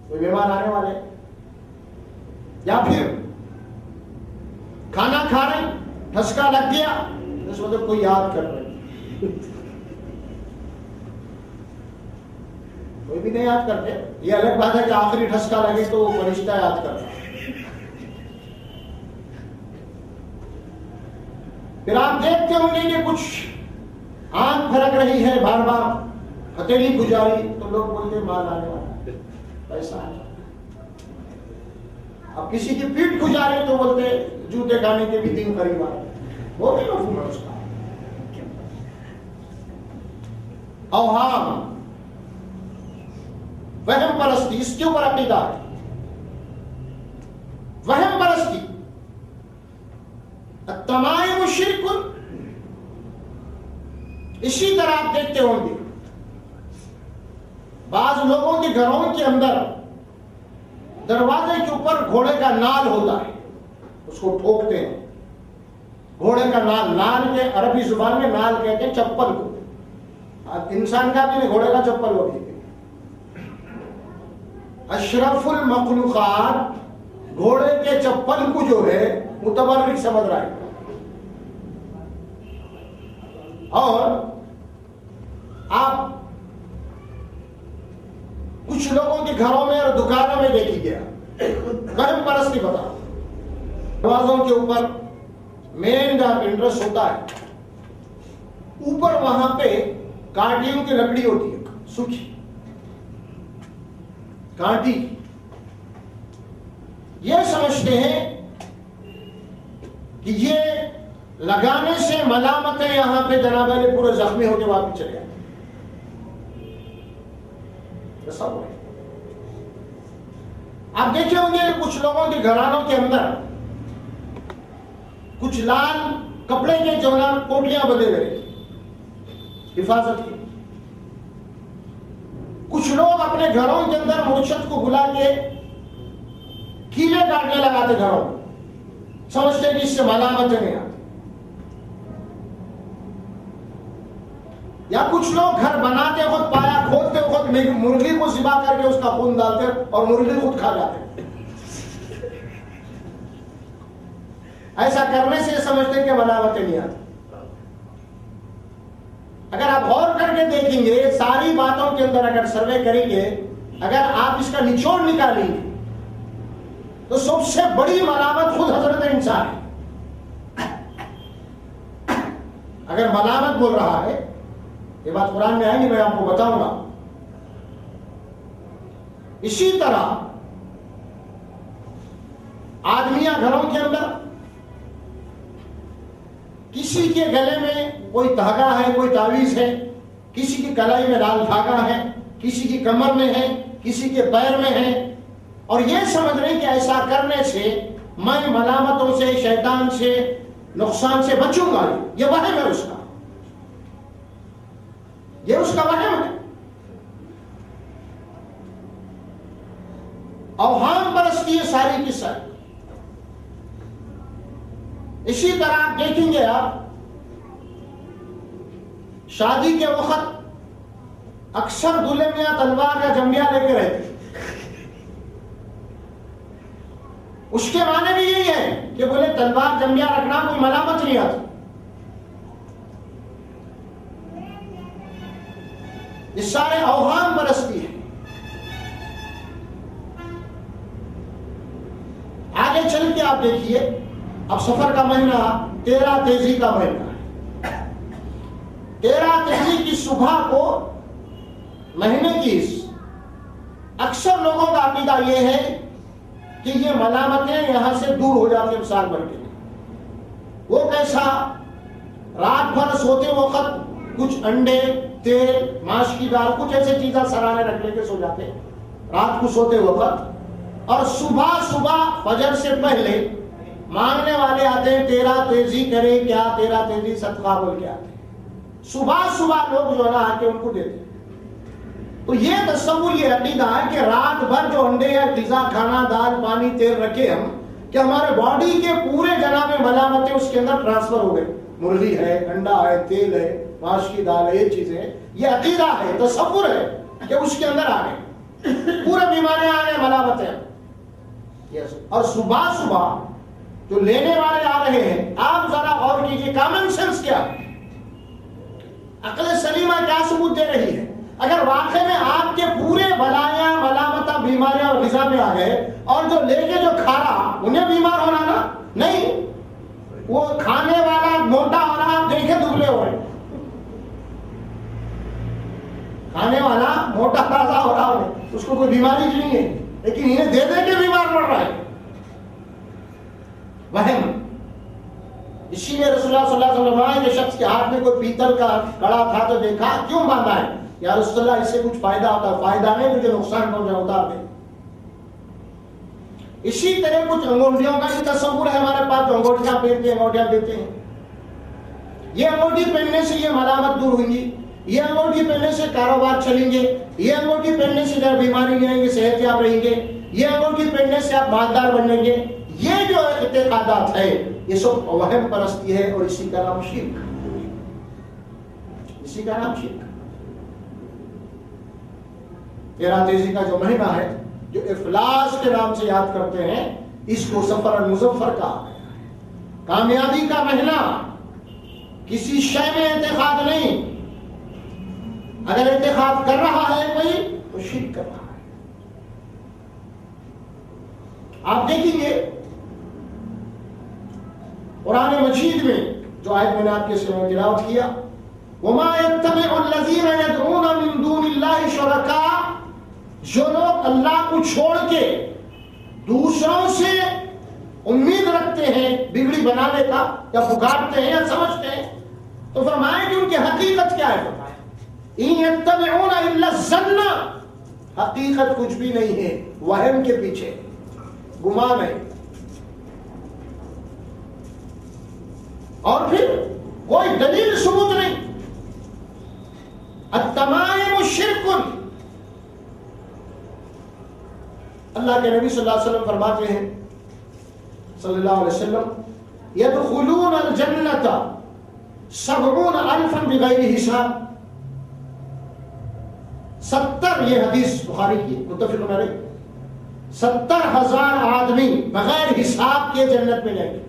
کوئی مہمان آنے والے، یا پھر کھانا کھا رہے ٹھسکا لگ گیا، اس وقت کوئی یاد کر رہے، کوئی بھی نہیں یاد کرتے. یہ الگ بات ہے کہ آخری ٹھسکا لگے تو وہ فرشتہ یاد کرتا. پھر آپ دیکھتے ہوں گے کہ کچھ آنکھ پھرک رہی ہے بار بار، ہتھیلی گزاری تو لوگ بولتے مال آنے والا، پیسہ آنے والا. اب کسی کی پیٹ گزاری تو بولتے جوتے کھانے کے بھی دن قریب آئے. وہ بھی مفہوم ہے اس کا. اوہام، وہم پرستی، اس کے اوپر عقیدہ ہے. وہم پرستی، التمائم شرک. اسی طرح آپ دیکھتے ہوں گے بعض لوگوں کے گھروں کے اندر دروازے کے اوپر گھوڑے کا نال ہوتا ہے، اس کو ٹھوکتے ہیں. گھوڑے کا نال، نال کے عربی زبان میں نال کہتے ہیں چپل کو. انسان کا بھی نہیں، گھوڑے کا چپل ہوگی. اشرف المخلوقات گھوڑے کے چپل کو جو ہے متبرک سمجھ رہا ہے. اور آپ کچھ لوگوں کے گھروں میں اور دکانوں میں دیکھی گیا کرم پرستی بتا، دروازوں کے اوپر مین جہاں انٹرسٹ ہوتا ہے اوپر وہاں پہ کانٹیوں کی لکڑی ہوتی ہے، سوکھی کانٹی. یہ سمجھتے ہیں کہ یہ لگانے سے ملامتیں یہاں پہ جناب علی پورے زخمی ہو کے واپس چلے آئے. آپ دیکھیں ہوں گے کچھ لوگوں کے گھرانوں کے اندر کچھ لال کپڑے کے جو نا کوٹیاں بدے ہوئے حفاظت کی. کچھ لوگ اپنے گھروں کے اندر مرشد کو بلا کے کیلے کاٹنے لگاتے گھروں میں، سمجھتے کہ اس سے ملامت نہیں آتی. یا کچھ لوگ گھر بناتے وقت پایا کھودتے وقت مرغی کو ذبح کر کے اس کا خون ڈالتے اور مرغی خود کھا جاتے. ایسا کرنے سے سمجھتے کہ ملامت نہیں آتی. اگر آپ غور کر کے دیکھیں گے ساری باتوں کے اندر اگر سروے کریں گے، اگر آپ اس کا نچوڑ نکالیں گے تو سب سے بڑی ملامت خود حضرت انسان ہے. اگر ملامت بول رہا ہے، یہ بات قرآن میں آئے گی، میں آپ کو بتاؤں گا. اسی طرح آدمیاں گھروں کے اندر کسی کے گلے میں کوئی دھاگا ہے، کوئی تعویذ ہے، کسی کی کلائی میں لال دھاگا ہے، کسی کی کمر میں ہے، کسی کے پیر میں ہے، اور یہ سمجھ رہے ہیں کہ ایسا کرنے سے میں ملامتوں سے، شیطان سے، نقصان سے بچوں گا. یہ وہم ہے اس کا، یہ اس کا وہم ہے. اوہام پرستی ہے ساری کی ساری. اسی طرح آپ دیکھیں گے، آپ شادی کے وقت اکثر دلہے میاں تلوار کا جمبیا لے کے رہتے. اس کے معنی بھی یہی ہے کہ بولے تلوار جمبیا رکھنا کوئی ملامت نہیں آتی. یہ سارے اوہام پرستی ہے. آگے چل کے آپ دیکھیے، اب سفر کا مہینہ 13 تیزی کا مہینہ ہے. 13 تیزی کی صبح کو مہینے کی اکثر لوگوں کا عقیدہ یہ ہے کہ یہ ملامتیں یہاں سے دور ہو جاتی ہیں سال بھر کے لیے. وہ کیسا؟ رات بھر سوتے وقت کچھ انڈے، تیل، ماش کی دال، کچھ ایسے چیزیں سرانے رکھ لے کے سو جاتے رات کو سوتے وقت، اور صبح فجر سے پہلے مانگنے والے آتے ہیں 13 تیزی کرے کیا، 13 تیزی صدقہ بول کے آتے ہیں. صبح لوگ جو ہے نا آ کے ان کو دیتے ہیں. تو یہ تصور، یہ عقیدہ ہے کہ رات بھر جو انڈے یا غذا کھانا، دال، پانی، تیل رکھے ہم، کہ ہمارے باڈی کے پورے جناب ملامتیں اس کے اندر ٹرانسفر ہو گئے. مرغی ہے، انڈا ہے، تیل ہے، ماش کی دال ہے، یہ چیزیں، یہ عقیدہ ہے، تصور ہے کہ اس کے اندر آ گئے پورے بیماریاں آ گئے، ملامتیں. اور صبح جو لینے والے آ رہے ہیں، آپ ذرا غور کیجیے، کامن سینس کیا، عقل سلیمہ کیا ثبوت دے رہی ہے؟ اگر واقعی میں آپ کے پورے بلایاں، ملامتاں، بیماریاں اور غذا میں آ گئے، اور جو لے کے جو کھا رہا انہیں بیمار ہونا نا نہیں، وہ کھانے والا موٹا ہو رہا، آپ دیکھیں دبلے ہو رہے، کھانے والا موٹا تازہ ہو رہا ہے، اس کو کوئی بیماری نہیں ہے، لیکن انہیں دے دے کے بیمار پڑ رہا ہے. وہم. اسی لیے رسول اللہ صلی اللہ علیہ وسلم کے شخص کے ہاتھ میں کوئی پیتل کا کڑا تھا تو دیکھا، کیوں باندھا ہے؟ یا رسول اللہ اس سے کچھ فائدہ ہوتا ہے؟ فائدہ نہیں، مجھے نقصان پہنچا ہوتا ہے. اسی طرح کچھ انگوٹھیوں کا بھی تصور ہے ہمارے پاس، جو انگوٹھیاں پہنتے ہیں، انگوٹھیاں دیتے ہیں. یہ انگوٹھی پہننے سے یہ ملامت دور ہوئی، یہ انگوٹھی پہننے سے کاروبار چلیں گے، یہ انگوٹھی پہننے سے اگر بیماری نہیں آئیں گے، صحت یاب رہیں گے، یہ انگوٹھی پہننے سے آپ مالدار بنیں گے. یہ جو اعتقادات ہے یہ سب وہم پرستی ہے، اور اسی کا نام شرک. تیرا تیزی کا جو مہینہ ہے جو افلاس کے نام سے یاد کرتے ہیں، اس کو سفر المظفر کہا گیا ہے۔ کامیابی کا مہینہ، کسی شے میں اعتقاد نہیں، اگر اعتقاد کر رہا ہے کوئی تو شرک کر رہا ہے۔ آپ دیکھیں گے قرآن مجید میں جو آیت میں نے آپ کے سامنے تلاوت کیا، وَمَا يَتَّبِعُ الَّذِينَ يَدْعُونَ مِن دُونِ اللَّهِ شُرَكَاءَ، جو لوگ اللہ کو چھوڑ کے دوسروں سے امید رکھتے ہیں بگڑی بنانے کا، یا پکارتے ہیں یا سمجھتے ہیں، تو فرمائیں کہ ان کی حقیقت کیا ہے؟ إِن يَتَّبِعُونَ إِلَّا الظَّنَّ، حقیقت کچھ بھی نہیں ہے، وہم کے پیچھے گمان ہے، اور پھر کوئی دلیل ثبوت نہیں۔ التمائم شرک، اللہ کے نبی صلی اللہ علیہ وسلم فرماتے ہیں صلی اللہ علیہ وسلم، يدخلون الجنة 70,000 بغیر حساب۔ 70، یہ حدیث بخاری کی متفق علیہ، 70,000 آدمی بغیر حساب کے جنت میں جائیں گے۔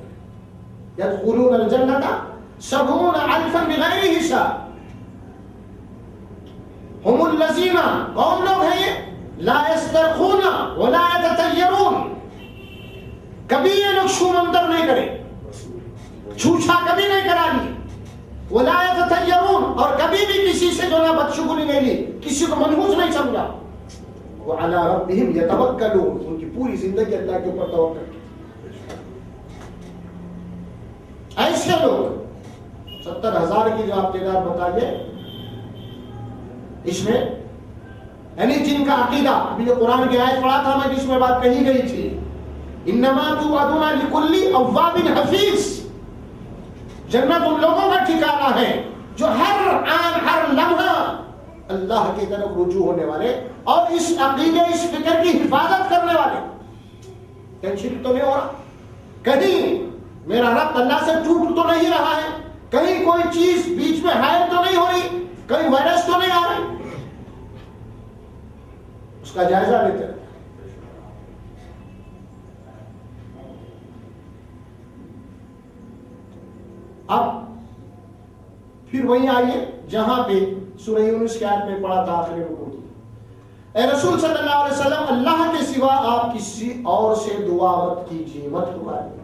يدخلون الجنة 70,000 بغیر حساب۔ هم الذین، کون لوگ ہیں یہ؟ لا يسترخون ولا يتطیرون، کبھی یہ لوگ شومندر نہیں کرے، چھوچھا کبھی نہیں کرا لی، ولا يتطیرون، اور کبھی بھی کسی سے جو ہے بدشگونی نہیں لی، کسی کو منحوس نہیں سمجھا، وعلی ربهم یتوکلون، ان کی پوری زندگی اللہ کے اوپر توکل کی۔ ایسے لوگ 70,000 کی جو آپ تعداد بتائیے، اس میں یعنی جن کا عقیدہ، ابھی جو قرآن کی آیت پڑھا تھا میں جس میں بات کہی گئی تھی، انما توعدون لکل اواب حفیظ، جنت ان لوگوں کا ٹھکانہ ہے جو ہر آن ہر لمحہ اللہ کی طرف رجوع ہونے والے اور اس عقیدے اس فکر کی حفاظت کرنے والے۔ ٹینشن تو نہیں ہو رہا، کہیں میرا رب اللہ سے ٹوٹ تو نہیں رہا ہے، کہیں کوئی چیز بیچ میں حائل تو نہیں ہو رہی، کہیں وائرس تو نہیں آ رہی، اس کا جائزہ لیتے رہتے۔ اب پھر وہیں آئیے جہاں پہ سورہ یونس کی آیت میں پڑھا تھا آخری رکوع کی، اے رسول صلی اللہ علیہ وسلم، اللہ کے سوا آپ کسی اور سے دعا مت کیجیے، مت پکاریے،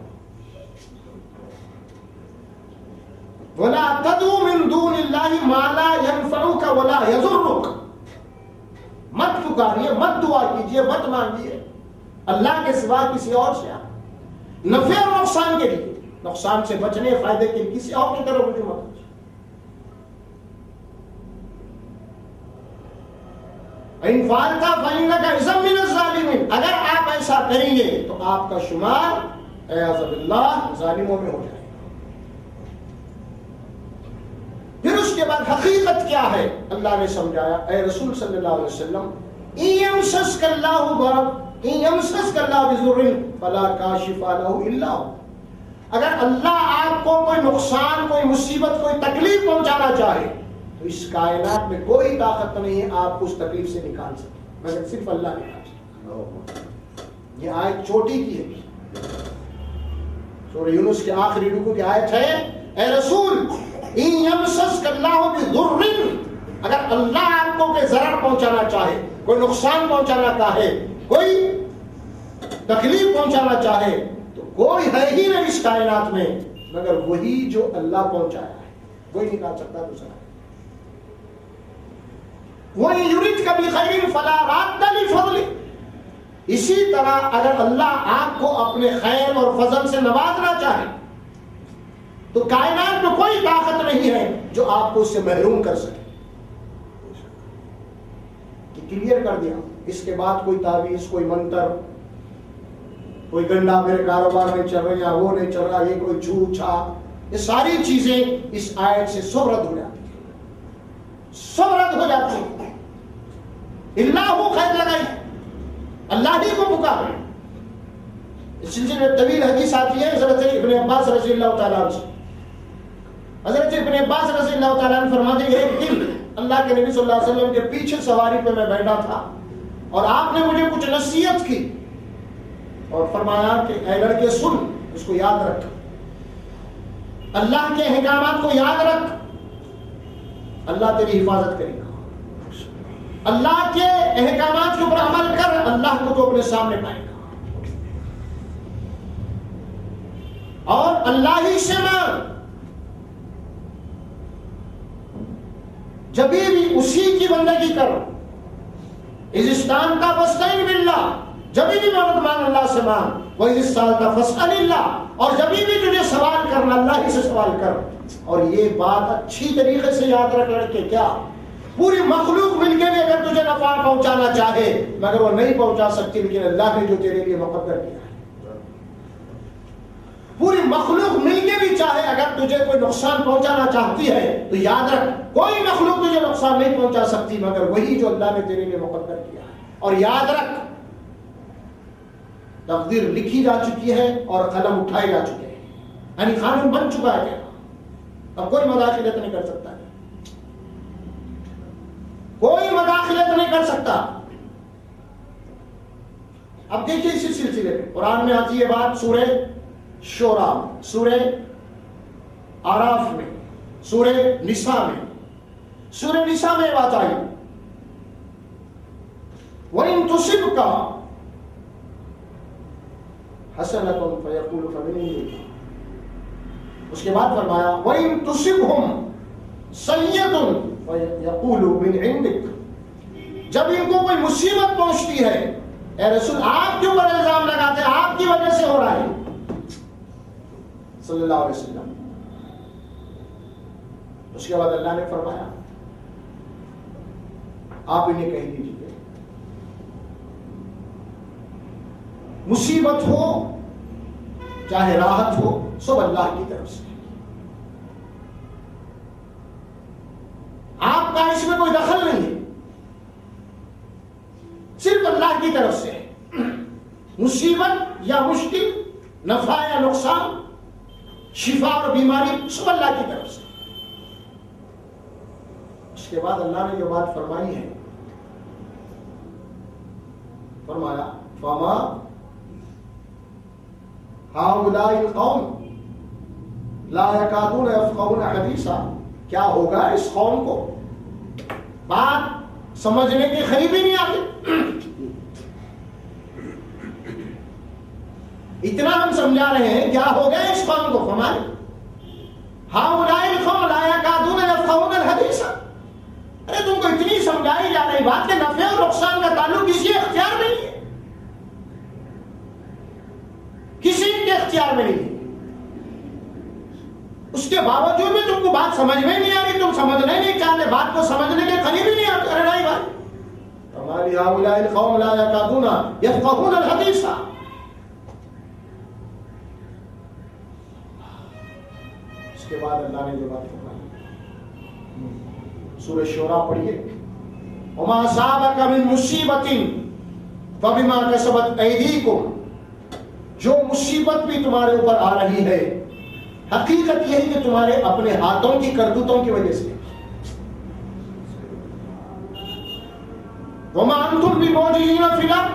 وَلَا تَدْعُ مِن دُونِ اللَّهِ مَا لَا يَنفَعُكَ وَلَا يَضُرُّكَ، مت پکاریے، مت دعا کیجیے، مت مانگیے اللہ کے سوا کسی اور سے، نفع اور نقصان کے لیے، نقصان سے بچنے، فائدے کے لیے کسی اور کی طرف رجوع مت کیجیے۔ إِن فَعَلْتَ فَإِنَّكَ إِذًا مِنَ الظَّالِمِينَ، اگر آپ ایسا کریں گے تو آپ کا شمار اعوذ باللہ ظالموں میں ہو جائے گا۔ پھر اس کے بعد حقیقت کیا ہے اللہ نے سمجھایا، اے رسول صلی اللہ علیہ وسلم، إِن يَمْسَسْكَ اللَّهُ بِضُرٍّ فَلَا كَاشِفَ لَهُ إِلَّا هُوَ، اگر اللہ آپ کو کوئی نقصان، کوئی مصیبت، کوئی تکلیف پہنچانا چاہے تو اس کائنات میں کوئی طاقت نہیں ہے آپ کو اس تکلیف سے نکال سکے مگر صرف اللہ نکال سکے۔ یہ آیت چوٹی کی ہے، سورہ یونس کے آخری رکوع کی آیت ہے، اے رسول إِن يَمْسَسْكَ اللَّهُ بِضُرٍّ، اگر اللہ آپ کو کوئی ضرر پہنچانا چاہے، کوئی نقصان پہنچانا چاہے، کوئی تکلیف پہنچانا چاہے، تو کوئی ہے ہی نہیں اس کائنات میں مگر وہی جو اللہ پہنچایا ہے، وہی نکال سکتا دوسرا۔ وَإِن يُرِدْكَ بِخَيْرٍ فَلَا رَادَّ لِفَضْلِهِ، اسی طرح اگر اللہ آپ کو اپنے خیر اور فضل سے نوازنا چاہے تو کائنات میں کوئی طاقت نہیں ہے جو آپ کو اس سے محروم کر سکے۔ کہ کلیئر کر دیا، اس کے بعد کوئی تعویذ، کوئی منتر، کوئی گنڈا میرے کاروبار نہیں چل رہا، وہ نہیں چل رہا، یہ کوئی جھوٹا، یہ ساری چیزیں اس آیت سے سب رد ہو جاتی ہیں، سب رد ہو جاتی ہیں۔ اللہ کو خیر لگائی، اللہ ہی کو پکارے۔ اس سلسلے میں طویل حدیث آتی ہے حضرت ابن عباس رضی اللہ تعالیٰ عنہ سے۔ حضرت ابن عباس رضی اللہ تعالیٰ عنہ فرماتے ہیں ایک دن اللہ کے نبی صلی اللہ علیہ وسلم کے پیچھے سواری پہ میں بیٹھا تھا، اور آپ نے مجھے کچھ نصیحت کی اور فرمایا کہ اے لڑکے سن، اس کو یاد رکھ، اللہ کے احکامات کو یاد رکھ، اللہ تیری حفاظت کرے گا، اللہ کے احکامات کے اوپر عمل کر، اللہ کو تو اپنے سامنے پائے گا، اور اللہ ہی سے مانگ، جبھی بھی اسی کی بندگی کر، استعنت فاستعن باللہ، جبھی بھی مدد مانگ اللہ سے مانگ، وَإِذِ اسْتَعَنْتَ فَاسْأَلِ اللَّهَ، اور جبھی بھی تجھے سوال کرنا اللہ ہی سے سوال کر۔ اور یہ بات اچھی طریقے سے یاد رکھ لڑکے، کیا پوری مخلوق مل کے بھی اگر تجھے نفع پہنچانا چاہے مگر وہ نہیں پہنچا سکتی، لیکن اللہ نے جو تیرے لیے مقدر کیا ہے، پوری مخلوق مل کے بھی چاہے اگر تجھے کوئی نقصان پہنچانا چاہتی ہے تو یاد رکھ کوئی مخلوق تجھے نقصان نہیں پہنچا سکتی مگر وہی جو اللہ نے تیرے لیے مقدر کیا ہے۔ اور یاد رکھ تقدیر لکھی جا چکی ہے اور قلم اٹھائے جا چکے ہیں، یعنی قانون بن چکا ہے، اب کوئی مداخلت نہیں کر سکتا، کوئی مداخلت نہیں کر سکتا۔ اب دیکھیے اسی سلسلے میں قرآن میں آتی ہے بات سورہ شورا، سورہ آراف میں، سورہ نساء میں، سورہ نساء میں بات آئی وَإِن تُصِبْكَ حَسَنَةٌ فَيَقُولُ فَمِنْ عِندِكَ، اس کے بعد فرمایا وَإِن تُصِبْهُمْ سَيِّئَةٌ فَيَقُولُ مِنْ عِندِكَ، جب ان کو کوئی مصیبت پہنچتی ہے اے رسول آپ کے اوپر الزام لگاتے ہیں آپ کی وجہ سے ہو رہا ہے صلی اللہ علیہ وسلم، اس کے بعد اللہ نے فرمایا آپ انہیں کہہ دیجیے مصیبت ہو چاہے راحت ہو سب اللہ کی طرف سے، آپ کا اس میں کوئی دخل نہیں ہے، صرف اللہ کی طرف سے مصیبت یا مشکل، نفع یا نقصان، شفا اور بیماری سب اللہ کی طرف سے۔ اس کے بعد اللہ نے جو بات فرمائی ہے فرمایا فَمَا هَؤُلَاءِ الْقَوْمِ لَا يَكَادُونَ يَفْقَهُونَ حَدِيثًا، کیا ہوگا اس قوم کو بات سمجھنے کے قریب ہی نہیں آتے، اتنا ہم سمجھا رہے ہیں کیا ہو گیا اس قوم کو، ہمارے هَؤُلَاءِ الْقَوْمِ لَا يَكَادُونَ يَفْقَهُونَ الْحَدِيثَ، ارے تم کو اتنی سمجھائی جا رہی بات کہ نفع اور نقصان کا تعلق کسی اختیار میں نہیں ہے، کسی کے اختیار میں نہیں ہے، اس کے باوجود بھی تم کو بات سمجھ میں نہیں آ رہی، تم سمجھنا نہیں چاہتے، بات کو سمجھنے کے قریب ہی نہیں آتے، ارے نہیں بھائی ہماری هؤلاء القوم لا يكادون يفقهون الحديث۔ اس کے بعد اللہ نے جو بات فرمائی سورہ شورا پڑھیے وما أصابك من مصیبة فبما كسبت أيديكم، جو مصیبت بھی تمہارے اوپر آ رہی ہے حقیقت یہی کہ تمہارے اپنے ہاتھوں کی کرتوتوں کی وجہ سے، وما انتم بمعجزین فی الارض،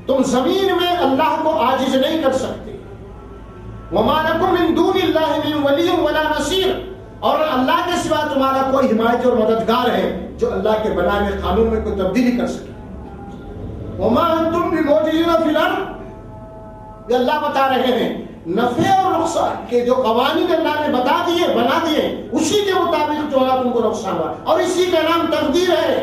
تم زمین میں اللہ کو عاجز نہیں کر سکتے، وما لکم من دون اللہ من ولی ولا نصیر، اور اللہ کے سوا تمہارا کوئی حمایت اور مددگار ہے جو اللہ کے بنائے ہوئے قانون میں کوئی تبدیلی کر سکے۔ وما انتم بمعجزین فی الارض، یہ اللہ بتا رہے ہیں نفع اور نقصان کے جو قوانین اللہ نے بتا دیے بنا دیے اسی کے مطابق جو ہے تم کو نقصان ہوا، اور اسی کا نام تقدیر ہے۔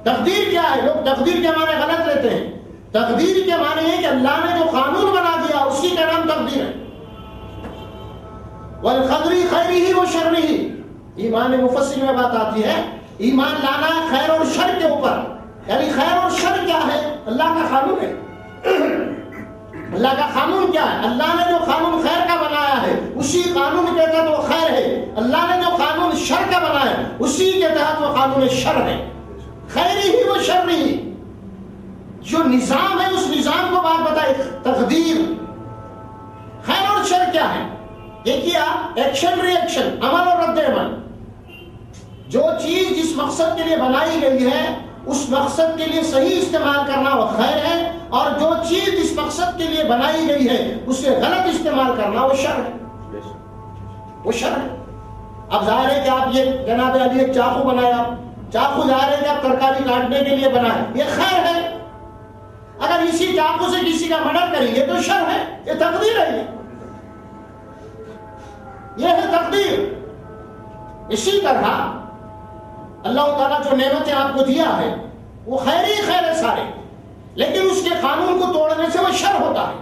تقدیر کیا ہے؟ لوگ تقدیر کے معنی غلط لیتے ہیں، تقدیر کے معنی ہے کہ اللہ نے جو قانون بنا دیا اسی کا نام تقدیر ہے۔ والقدر خیرہ و شرہ، ایمان مفصل میں بات آتی ہے ایمان لانا خیر اور شر کے اوپر، یعنی خیر اور شر کیا ہے اللہ کا قانون ہے، اللہ کا قانون کیا ہے، اللہ نے جو قانون خیر کا بنایا ہے اسی قانون کے تحت وہ خیر ہے، اللہ نے جو قانون شر کا بنایا ہے اسی کے تحت وہ قانون شر ہے، خیرہ و شرہ، جو نظام ہے اس نظام کو بات بتائے تقدیر۔ خیر اور شر کیا ہے؟ دیکھیے آپ ایکشن ری ایکشن، عمل اور رد عمل، جو چیز جس مقصد کے لیے بنائی گئی ہے اس مقصد کے لیے صحیح استعمال کرنا وہ خیر ہے، اور جو چیز جس مقصد کے لیے بنائی گئی ہے اسے غلط استعمال کرنا وہ شر ہے، وہ شر ہے۔ اب ظاہر ہے کہ آپ یہ جناب علی ایک چاقو بنایا، چاقو ظاہر ہے کہ آپ ترکاری کاٹنے کے لیے بنائے، یہ خیر ہے۔ اگر اسی چاقو سے کسی کا مرڈر کریں گے تو شر ہے، یہ تقدیر ہے، یہ ہے تقدیر۔ اسی طرح اللہ تعالیٰ جو نعمتیں آپ کو دیا ہے وہ خیر ہی خیر ہے سارے، لیکن اس کے قانون کو توڑنے سے وہ شر ہوتا ہے۔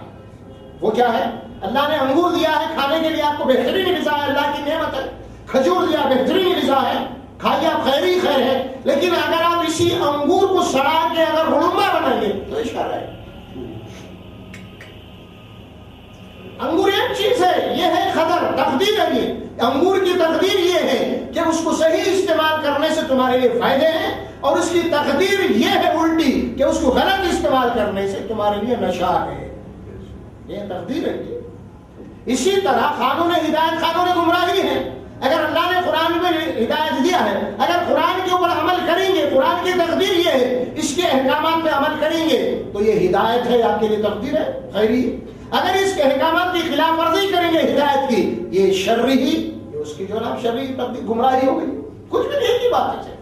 وہ کیا ہے؟ اللہ نے انگور دیا ہے کھانے کے لیے، آپ کو بہترین غذا ہے، اللہ کی نعمت ہے۔ کھجور دیا، بہترین غذا ہے، کھائیے آپ، خیر ہی خیر ہے، لیکن اگر آپ اسی انگور کو سڑا کے اگر ہڑمبا بنائیں گے تو یہ شر ہے۔ انگور ایک چیز ہے، یہ ہے قدر، تقدیر ہے۔ یہ انگور کی تقدیر یہ ہے کہ اس کو صحیح استعمال کرنے سے تمہارے لیے فائدے ہیں، اور اس کی تقدیر یہ ہے الٹی کہ اس کو غلط استعمال کرنے سے تمہارے لیے نشہ ہے۔ یہ تقدیر ہے۔ اسی طرح قانون ہدایت قانون گمراہی ہے۔ اگر اللہ نے قرآن میں ہدایت دیا ہے، اگر قرآن کے اوپر عمل کریں گے، قرآن کی تقدیر یہ ہے، اس کے احکامات پہ عمل کریں گے تو یہ ہدایت ہے، آپ کے لیے تقدیر ہے، خیری ہے۔ اگر اس کے احکامات کی خلاف ورزی کریں گے ہدایت کی، یہ شرعی ہی، یہ اس کی جو نا شرعی تقدیر گمراہی ہو گئی، کچھ بھی نہیں کی بات ہے۔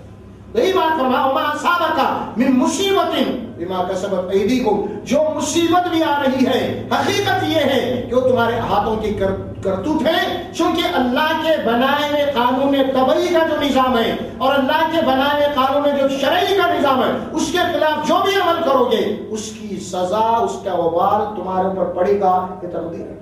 یہی بات فرمایا وما اصابک من مصیبت بما کسبت ایدیکم، جو مصیبت بھی آ رہی ہے حقیقت یہ ہے کہ وہ تمہارے ہاتھوں کی کرتوت ہے، چونکہ اللہ کے بنائے ہوئے قانون طبعی کا جو نظام ہے اور اللہ کے بنائے ہوئے قانون جو شرعی کا نظام ہے، اس کے خلاف جو بھی عمل کرو گے اس کی سزا، اس کا وبال تمہارے اوپر پڑے گا۔ یہ تقدیر ہے،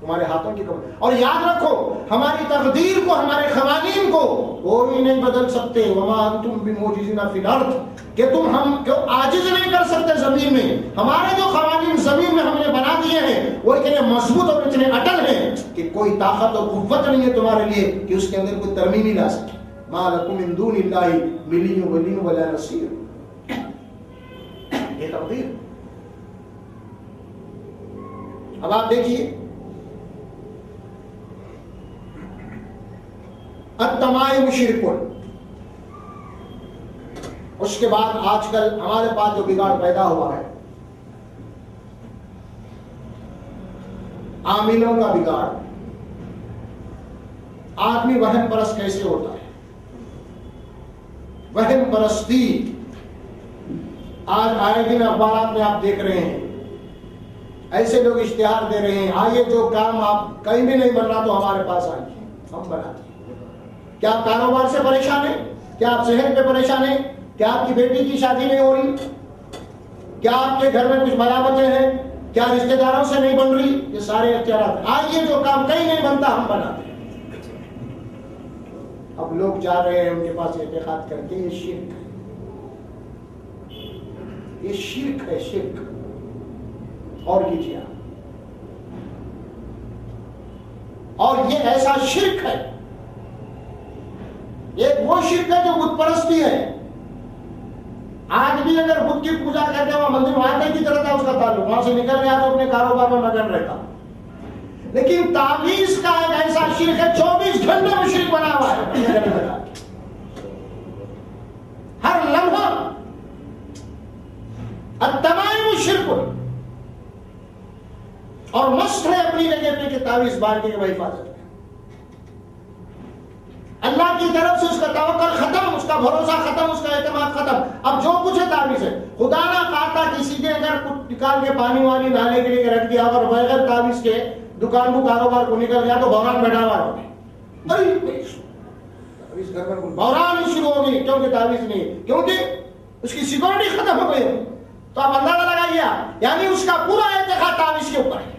تمہارے ہاتھوں کی کمر۔ اور یاد رکھو ہماری تقدیر کو، ہمارے قوانین کو کوئی نہیں بدل سکتے۔ وما انتم بمعجزین فی الارض، کہ تم ہم کو عاجز نہیں کر سکتے زمین میں۔ ہمارے جو قوانین زمین میں ہم نے بنا دیے ہیں وہ اتنے مضبوط اور اتنے اٹل ہیں کہ کوئی طاقت اور قوت نہیں ہے تمہارے لیے کہ اس کے اندر کوئی ترمیمی لا سکے۔ ما لکم من دون اللہ ولی ولی ولا نصیر، یہ تقدیر۔ اب آپ دیکھیے التمائم شرک، اس کے بعد آج کل ہمارے پاس جو بگاڑ پیدا ہوا ہے، عاملوں کا بگاڑ۔ آدمی وہم پرست کیسے ہوتا ہے؟ وہم پرستی آج آئے دن اخبارات میں آپ دیکھ رہے ہیں، ایسے لوگ اشتہار دے رہے ہیں، آئیے جو کام آپ کہیں بھی نہیں بن رہا تو ہمارے پاس آئیے، ہم بناتے ہیں۔ کیا آپ کاروبار سے پریشان ہیں؟ کیا آپ صحت پہ پریشان ہیں؟ کیا آپ کی بیٹی کی شادی نہیں ہو رہی؟ کیا آپ کے گھر میں کچھ ملامتیں ہیں؟ کیا رشتہ داروں سے نہیں بن رہی؟ یہ سارے اختیارات، آئیے جو کام کہیں نہیں بنتا ہم بناتے ہیں۔ اب لوگ جا رہے ہیں ان کے پاس اعتقاد کر کے، یہ شرک ہے، یہ شرک ہے، شرک۔ اور کیجیے آپ، اور یہ ایسا شرک ہے، ایک وہ شرک ہے جو بت پرستی ہے۔ آج بھی اگر بت کی پوجا کرتے ہیں، وہ مندر وہاں نہیں کی طرح تھا اس کا تعلق، وہاں سے نکل گیا تو اپنے کاروبار میں مگن رہتا۔ لیکن تعویذ کا ایک ایسا شرک ہے 24 گھنٹے میں شرک بنا ہوا ہے، ہر لمحہ التمائم شرک، اور مست ہے اپنی جگہ پہ کہ تعویذ باندھ کے وہ حفاظت ہے۔ اللہ کی طرف سے اس کا توکل ختم، اس کا بھروسہ ختم، اس کا اعتماد ختم۔ اب جو کچھ ہے تعویذ ہے، خدا نہ خواستہ کسی نے اگر کچھ نکال کے پانی وانی نہانے کے لیے رکھ دیا اور بغیر تعویذ کے دکان کو کاروبار کو نکل گیا تو بحران بیٹھا ہوا ہے، تعویذ گھر پر بحران ہی شروع ہو گئی، کیونکہ تعویذ نہیں ہے، کیونکہ اس کی سیکورٹی ختم ہو گئی۔ تو آپ اندازہ لگائیے، یعنی اس کا پورا اعتقاد تعویذ کے اوپر ہے۔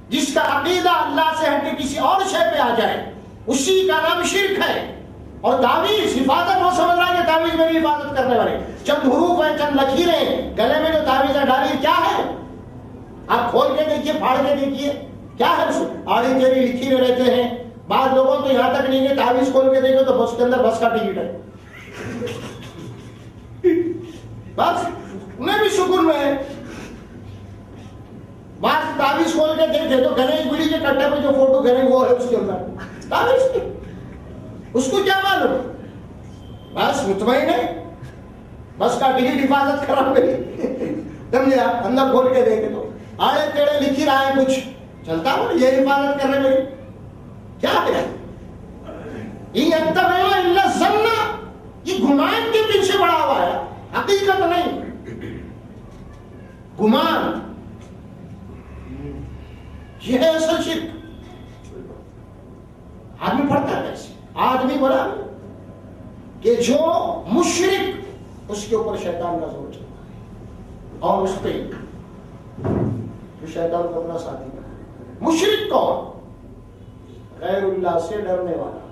جس کا عقیدہ اللہ سے ہٹ کے کسی اور شے پہ آ جائے اسی کا نام شرک ہے۔ اور تعویذ حفاظت وہ سمجھ رہا ہے کہ تعویذ میری حفاظت کرنے والے، چند حروف ہیں، چند لکیریں، گلے میں جو تعویذ ڈالی کیا ہے؟ آپ کھول کے دیکھیے، پھاڑ کے دیکھیے، کیا ہے؟ آڑی تیری لکیریں رہتے ہیں۔ بعض لوگوں تو یہاں تک نہیں ہے، تعویذ کھول کے دیکھو تو بس کے اندر بس کا ٹکٹ ہے، بس انہیں بھی شکر میں ہے۔ بعض تعویذ کھول کے دیکھے تو گنیش گڑی کے کٹے پہ جو فوٹو گنے وہ ہے اس کے اندر تعویذ کی، اس کو کیا معلوم؟ بس مطمئن ہے, بس کا ٹکٹ حفاظت کرا میری, سمجھے آپ, اندر کھول کے دیکھے تو آڑے ٹیڑے لکھی رہا ہے کچھ چلتا ہو, یہ حفاظت کر رہے میری, کیا ہے یہ گمان کے پیچھے پڑا ہوا ہے, حقیقت نہیں, گمان, یہ ہے اصل شرک. آدمی پڑھتا ہے کیسے, آدمی بولا کہ جو مشرک اس کے اوپر شیطان کا زور چلتا ہے اور اس پہ جو شیطان کو اپنا ساتھی بنا. مشرک کون؟ غیر اللہ سے ڈرنے والا.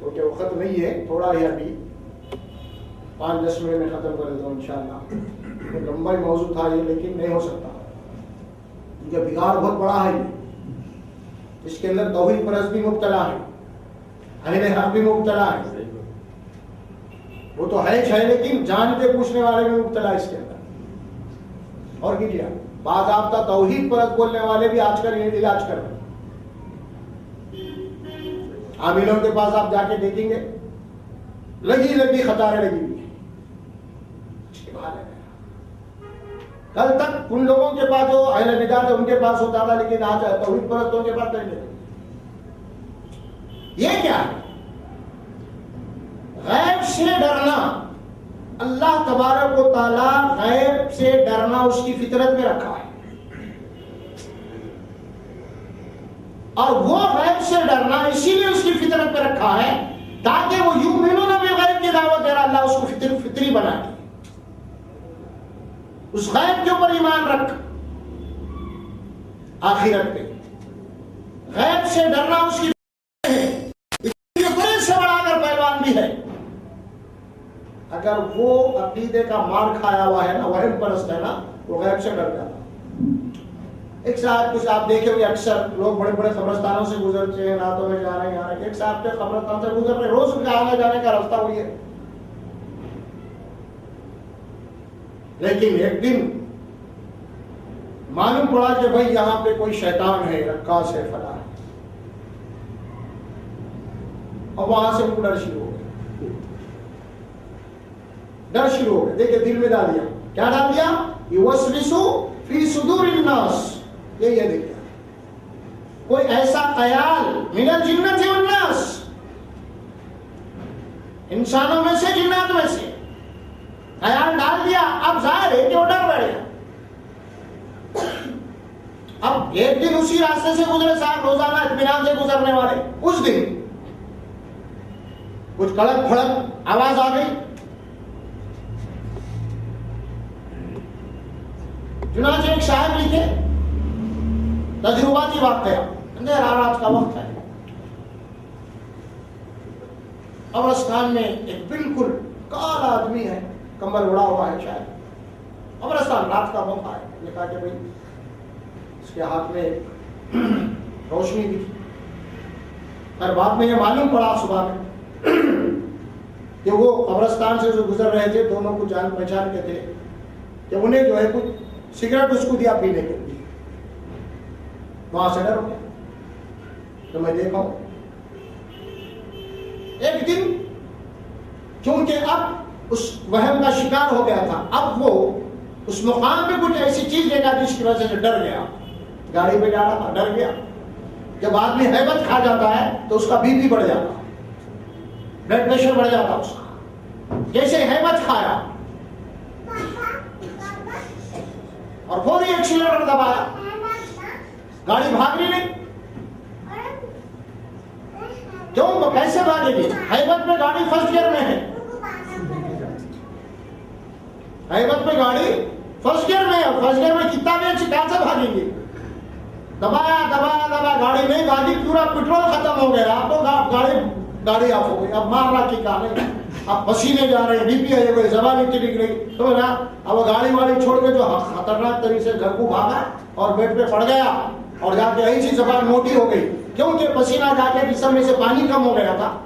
تو کہ وقت نہیں ہے, تھوڑا ہی ابھی 5-10 منٹ میں ختم کر دیتا ہوں انشاءاللہ. لمبا ہی موضوع تھا یہ, لیکن نہیں ہو سکتا کیونکہ بگاڑ بہت بڑا ہے. اس کے اندر توحید پرست بھی مبتلا ہے, اہل حق بھی مبتلا ہے, وہ تو ہے لیکن جان کے پوچھنے والے بھی مبتلا ہے اس کے اندر. اور کیجیے, باضابطہ توحید پرست بولنے والے بھی آج کل یہ علاج کر رہے ہیں. عاملوں کے پاس آپ جا کے دیکھیں گے لگی خطاریں لگی ہوئی ہیں. کل تک ان لوگوں کے پاس جو اہل بدعت ہے ان کے پاس ہوتا تھا, لیکن آج توحید پرستوں کے پاس نہیں ہے. یہ کیا ہے؟ غیب سے ڈرنا. اللہ تبارک و تعالی غیب سے ڈرنا اس کی فطرت میں رکھا ہے, اور وہ غیب سے ڈرنا اسی لیے اس کی فطرت میں رکھا ہے تاکہ وہ یؤمنون بالغیب کی دعوت دے رہا, اللہ اس کو فطری بنا دے. اس غیب کے اوپر ایمان رکھ, آخرت پہ غیب سے ڈرنا اس کی ہے. اس لیے بڑے سے بڑا اگر پہلوان بھی ہے, اگر وہ عقیدے کا مار کھایا ہوا ہے نا, وہم پرست ہے نا, وہ غیب سے ڈر جاتا. ایک صاحب کچھ آپ دیکھے ہوئے اکثر لوگ بڑے بڑے قبرستانوں سے گزرتے ہیں, راتوں میں جا رہے ہیں, ایک صاحب کے قبرستان سے گزر رہے, روز ان کا آنے جانے کا راستہ وہی ہے. لیکن ایک دن معلوم پڑا کہ بھائی یہاں پہ کوئی شیطان ہے, رقاص ہے, فلاں ہے, اور وہاں سے وہ ڈر شروع ہو گیا. ڈر شروع ہو گیا. دیکھیں دل میں ڈال دیا, کیا ڈال دیا؟ یوسوسو فی صدور الناس. یہ دیکھیں کوئی ایسا خیال من الجنت والناس, انسانوں میں سے جنات میں سے خیال ڈال دیا. اب ظاہر ہے کہ وہ ڈر بیٹھ گیا. اب ایک دن اسی راستے سے گزرے صاحب, روزانہ اطمینان سے گزرنے والے, اس دن کچھ کڑک پھڑک آواز آ گئی. چنانچہ ایک صاحب لکھے تجرباتی واقعہ, اندھیرا رات کا وقت ہے, قبرستان میں ایک بالکل کالا آدمی ہے, کمبل اڑا ہوا ہے شاید, قبرستان رات کا موقع ہے. نے کہا کہ بھائی اس کے ہاتھ میں روشنی دکھی. پر بعد میں یہ معلوم پڑا صبح میں کہ وہ قبرستان سے جو گزر رہے تھے دونوں کو جان پہچان کے تھے, کہ انہیں جو ہے کچھ سگریٹ اس کو دیا پینے کے لیے. وہاں سے ڈر ہو گیا. تو میں دیکھا ہوں ایک دن, کیونکہ اب اس وہم کا شکار ہو گیا تھا, اب وہ اس مقام پہ کچھ ایسی چیز دیکھا جس کی وجہ سے ڈر گیا. گاڑی پہ جا رہا تھا, ڈر گیا. جب آدمی ہیبت کھا جاتا ہے تو اس کا بی پی بڑھ جاتا, بلڈ پریشر بڑھ جاتا اس کا. جیسے ہیبت کھایا اور فوری ایکسیلیٹر دبایا, گاڑی بھاگ رہی نہیں. کیوں؟ وہ کیسے بھاگے گی؟ ہیبت میں گاڑی فرسٹ گیئر میں ہے, ہیبت میں گاڑی فرسٹ گیئر میں ہے, فرسٹ گیئر میں کتنا بھی اچھی کہاں سے بھاگیں گے؟ دبایا, گاڑی نہیں بھاگی, پورا پیٹرول ختم ہو گیا. اب تو گاڑی آف ہو گئی. اب مارنا کی کہا نہیں, اب پسینے جا رہے ہیں, بی پی آئی ہوئے, زبان اتنی نکل گئی. تو نا اب گاڑی واڑی چھوڑ کے جو خطرناک طریقے سے گھر کو بھاگا اور بیڈ پہ پڑ گیا, اور جا کے ایسی زبان موٹی ہو گئی کیونکہ پسینہ جا کے جسم میں سے پانی کم ہو گیا تھا,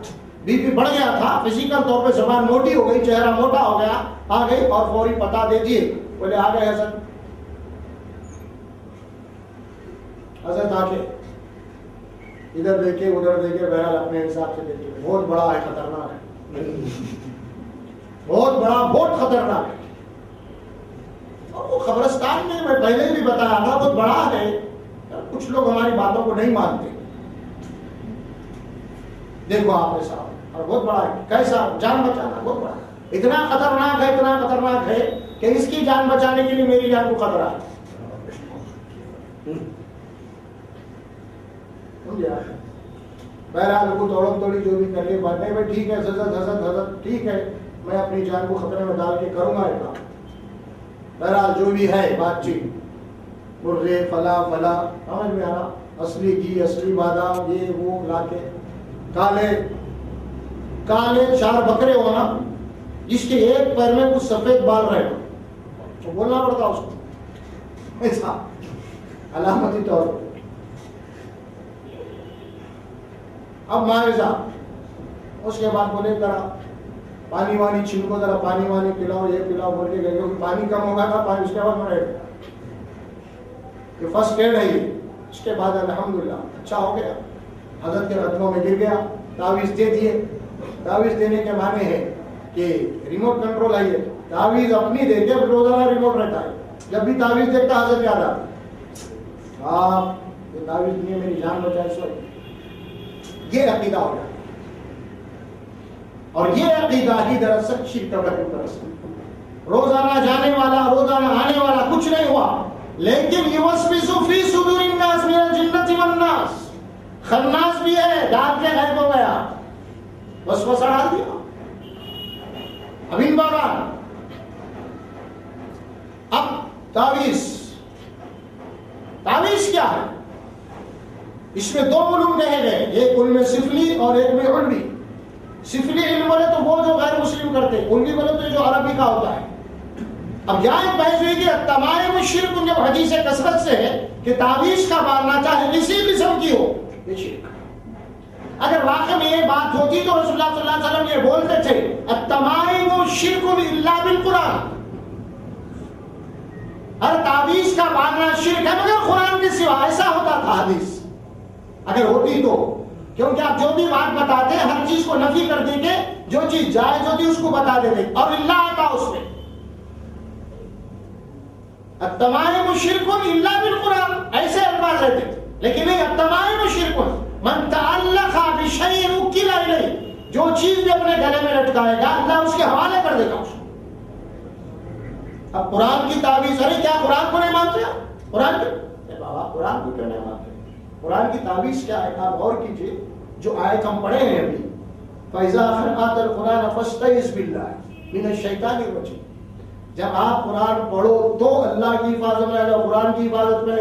بی پی بڑھ گیا تھا, فزیکل طور پہ زبان موٹی ہو گئی, چہرہ موٹا ہو گیا. آ گئی اور فوری پتا دے دیے. بولے آ گئے حضرت. حضرت آ کے ادھر دیکھے ادھر دیکھے، بہرحال اپنے حساب سے دیکھے، بہت بڑا ہے، خطرناک ہے، بہت بڑا، بہت خطرناک ہے۔ اور وہ قبرستان میں میں پہلے بھی بتایا تھا بہت بڑا ہے، کچھ لوگ ہماری باتوں کو نہیں مانتے۔ دیکھو آپ کے ساتھ، اور بہت بڑا ہے، کیسا جان بچانا بہت بڑا ہے، اتنا خطرناک ہے، اتنا خطرناک ہے کہ اس کی جان بچانے کے لیے میری جان کو خطرہ ہے۔ بہرحال کو توڑم توڑی جو بھی کر کے بات نہیں، بھائی ٹھیک ہے، حضرت ٹھیک ہے، میں اپنی جان کو خطرے میں ڈال کے کروں گا یہ کام۔ بہرحال جو بھی ہے بات چیت، مرغے فلا سمجھ میں آنا، اصلی گھی، اصلی بادام، یہ وہ لا کے، کالے 4 بکرے ہونا جس کے ایک پیر میں کچھ سفید بال رہے تو بولنا پڑتا اس کو ایسا علامتی طور پر۔ اب معاوضہ اس کے بعد بولے ذرا پانی وانی چھنکو، ذرا پانی وانی پلاؤ، یہ پلاؤ بول کے گئے، کیونکہ پانی کم ہوگا تھا، پانی اس کے بعد مرے گا، یہ فرسٹ ایڈ ہے یہ۔ اس کے بعد الحمدللہ اچھا ہو گیا، حضرت کے قدموں میں گر گیا، تعویذ دے دیے۔ تعویذ دینے کے معنی ہے کہ ریموٹ کنٹرول ہے، یہ تعویذ اپنی دے کے روزانہ ریموٹ رہتا ہے، جب بھی تعویذ دیکھتا حضرت یاد آتا، آپ یہ تعویذ دیے میری جان بچائے، سو یہ عقیدہ ہو جاتا ہے۔ اور یہ عقیدہ ہی دراصل شرک کا روزانہ جانے والا، روزانہ آنے والا کچھ نہیں ہوا، لیکن یوسوس فی صدور الناس من الجنۃ والناس، خناس بھی ہے، ڈال کے غائب ہو گیا، وسوسہ ڈال دیا۔ ابھی بابا اب تعویذ کیا ہے؟ اس میں 2 علوم کہے گئے، ایک علم سفلی اور ایک میں علوی۔ سفلی علم بولے تو وہ جو غیر مسلم کرتے، علوی بولے تو جو عربی کا ہوتا ہے۔ اب یہاں ایک بحث ہوئی کہ تمام شرک جب حدیث کثرت سے ہے کہ تعویذ کا ماننا چاہے کسی قسم کی ہو، یہ شرک۔ اگر واقع میں یہ بات ہوتی تو رسول اللہ صلی اللہ علیہ وسلم یہ بولتے تھے التمائم شرک الا بالقرآن، ہر تعویذ کا ماننا شرک ہے مگر قرآن کے سوا، ایسا ہوتا تھا حدیث اگر ہوتی تو، کیونکہ آپ جو بھی بات بتاتے ہر چیز کو نفی کر دیں گے، جو چیز جائز ہوتی اس کو بتا دیتے، اور اللہ آتا اس میں التمائم شرک الا بالقرآن، ایسے الفاظ رہتے تھے، لیکن نہیں، التمائم شرک من تعلق بشیء وکل الیہ، جو چیز بھی اپنے گلے میں لٹکائے گا اللہ اس کے حوالے کر دے گا اس کو۔ اب قرآن کی تعویذ، ارے کیا قرآن کو نہیں مانتے؟ قرآن کی بابا قرآن کو کیوں نہیں مانتے؟ قرآن کی تعویذ کیا ہے آپ غور کیجئے، جو آیت ہم پڑھے ہیں ابھی، فَإِذَا قَرَأْتَ الْقُرْآنَ فَاسْتَعِذْ بِاللَّهِ مِنَ الشَّيْطَانِ الرَّجِيمِ، جب آپ قرآن پڑھو تو اللہ کی حفاظت میں آئے گا، قرآن کی حفاظت میں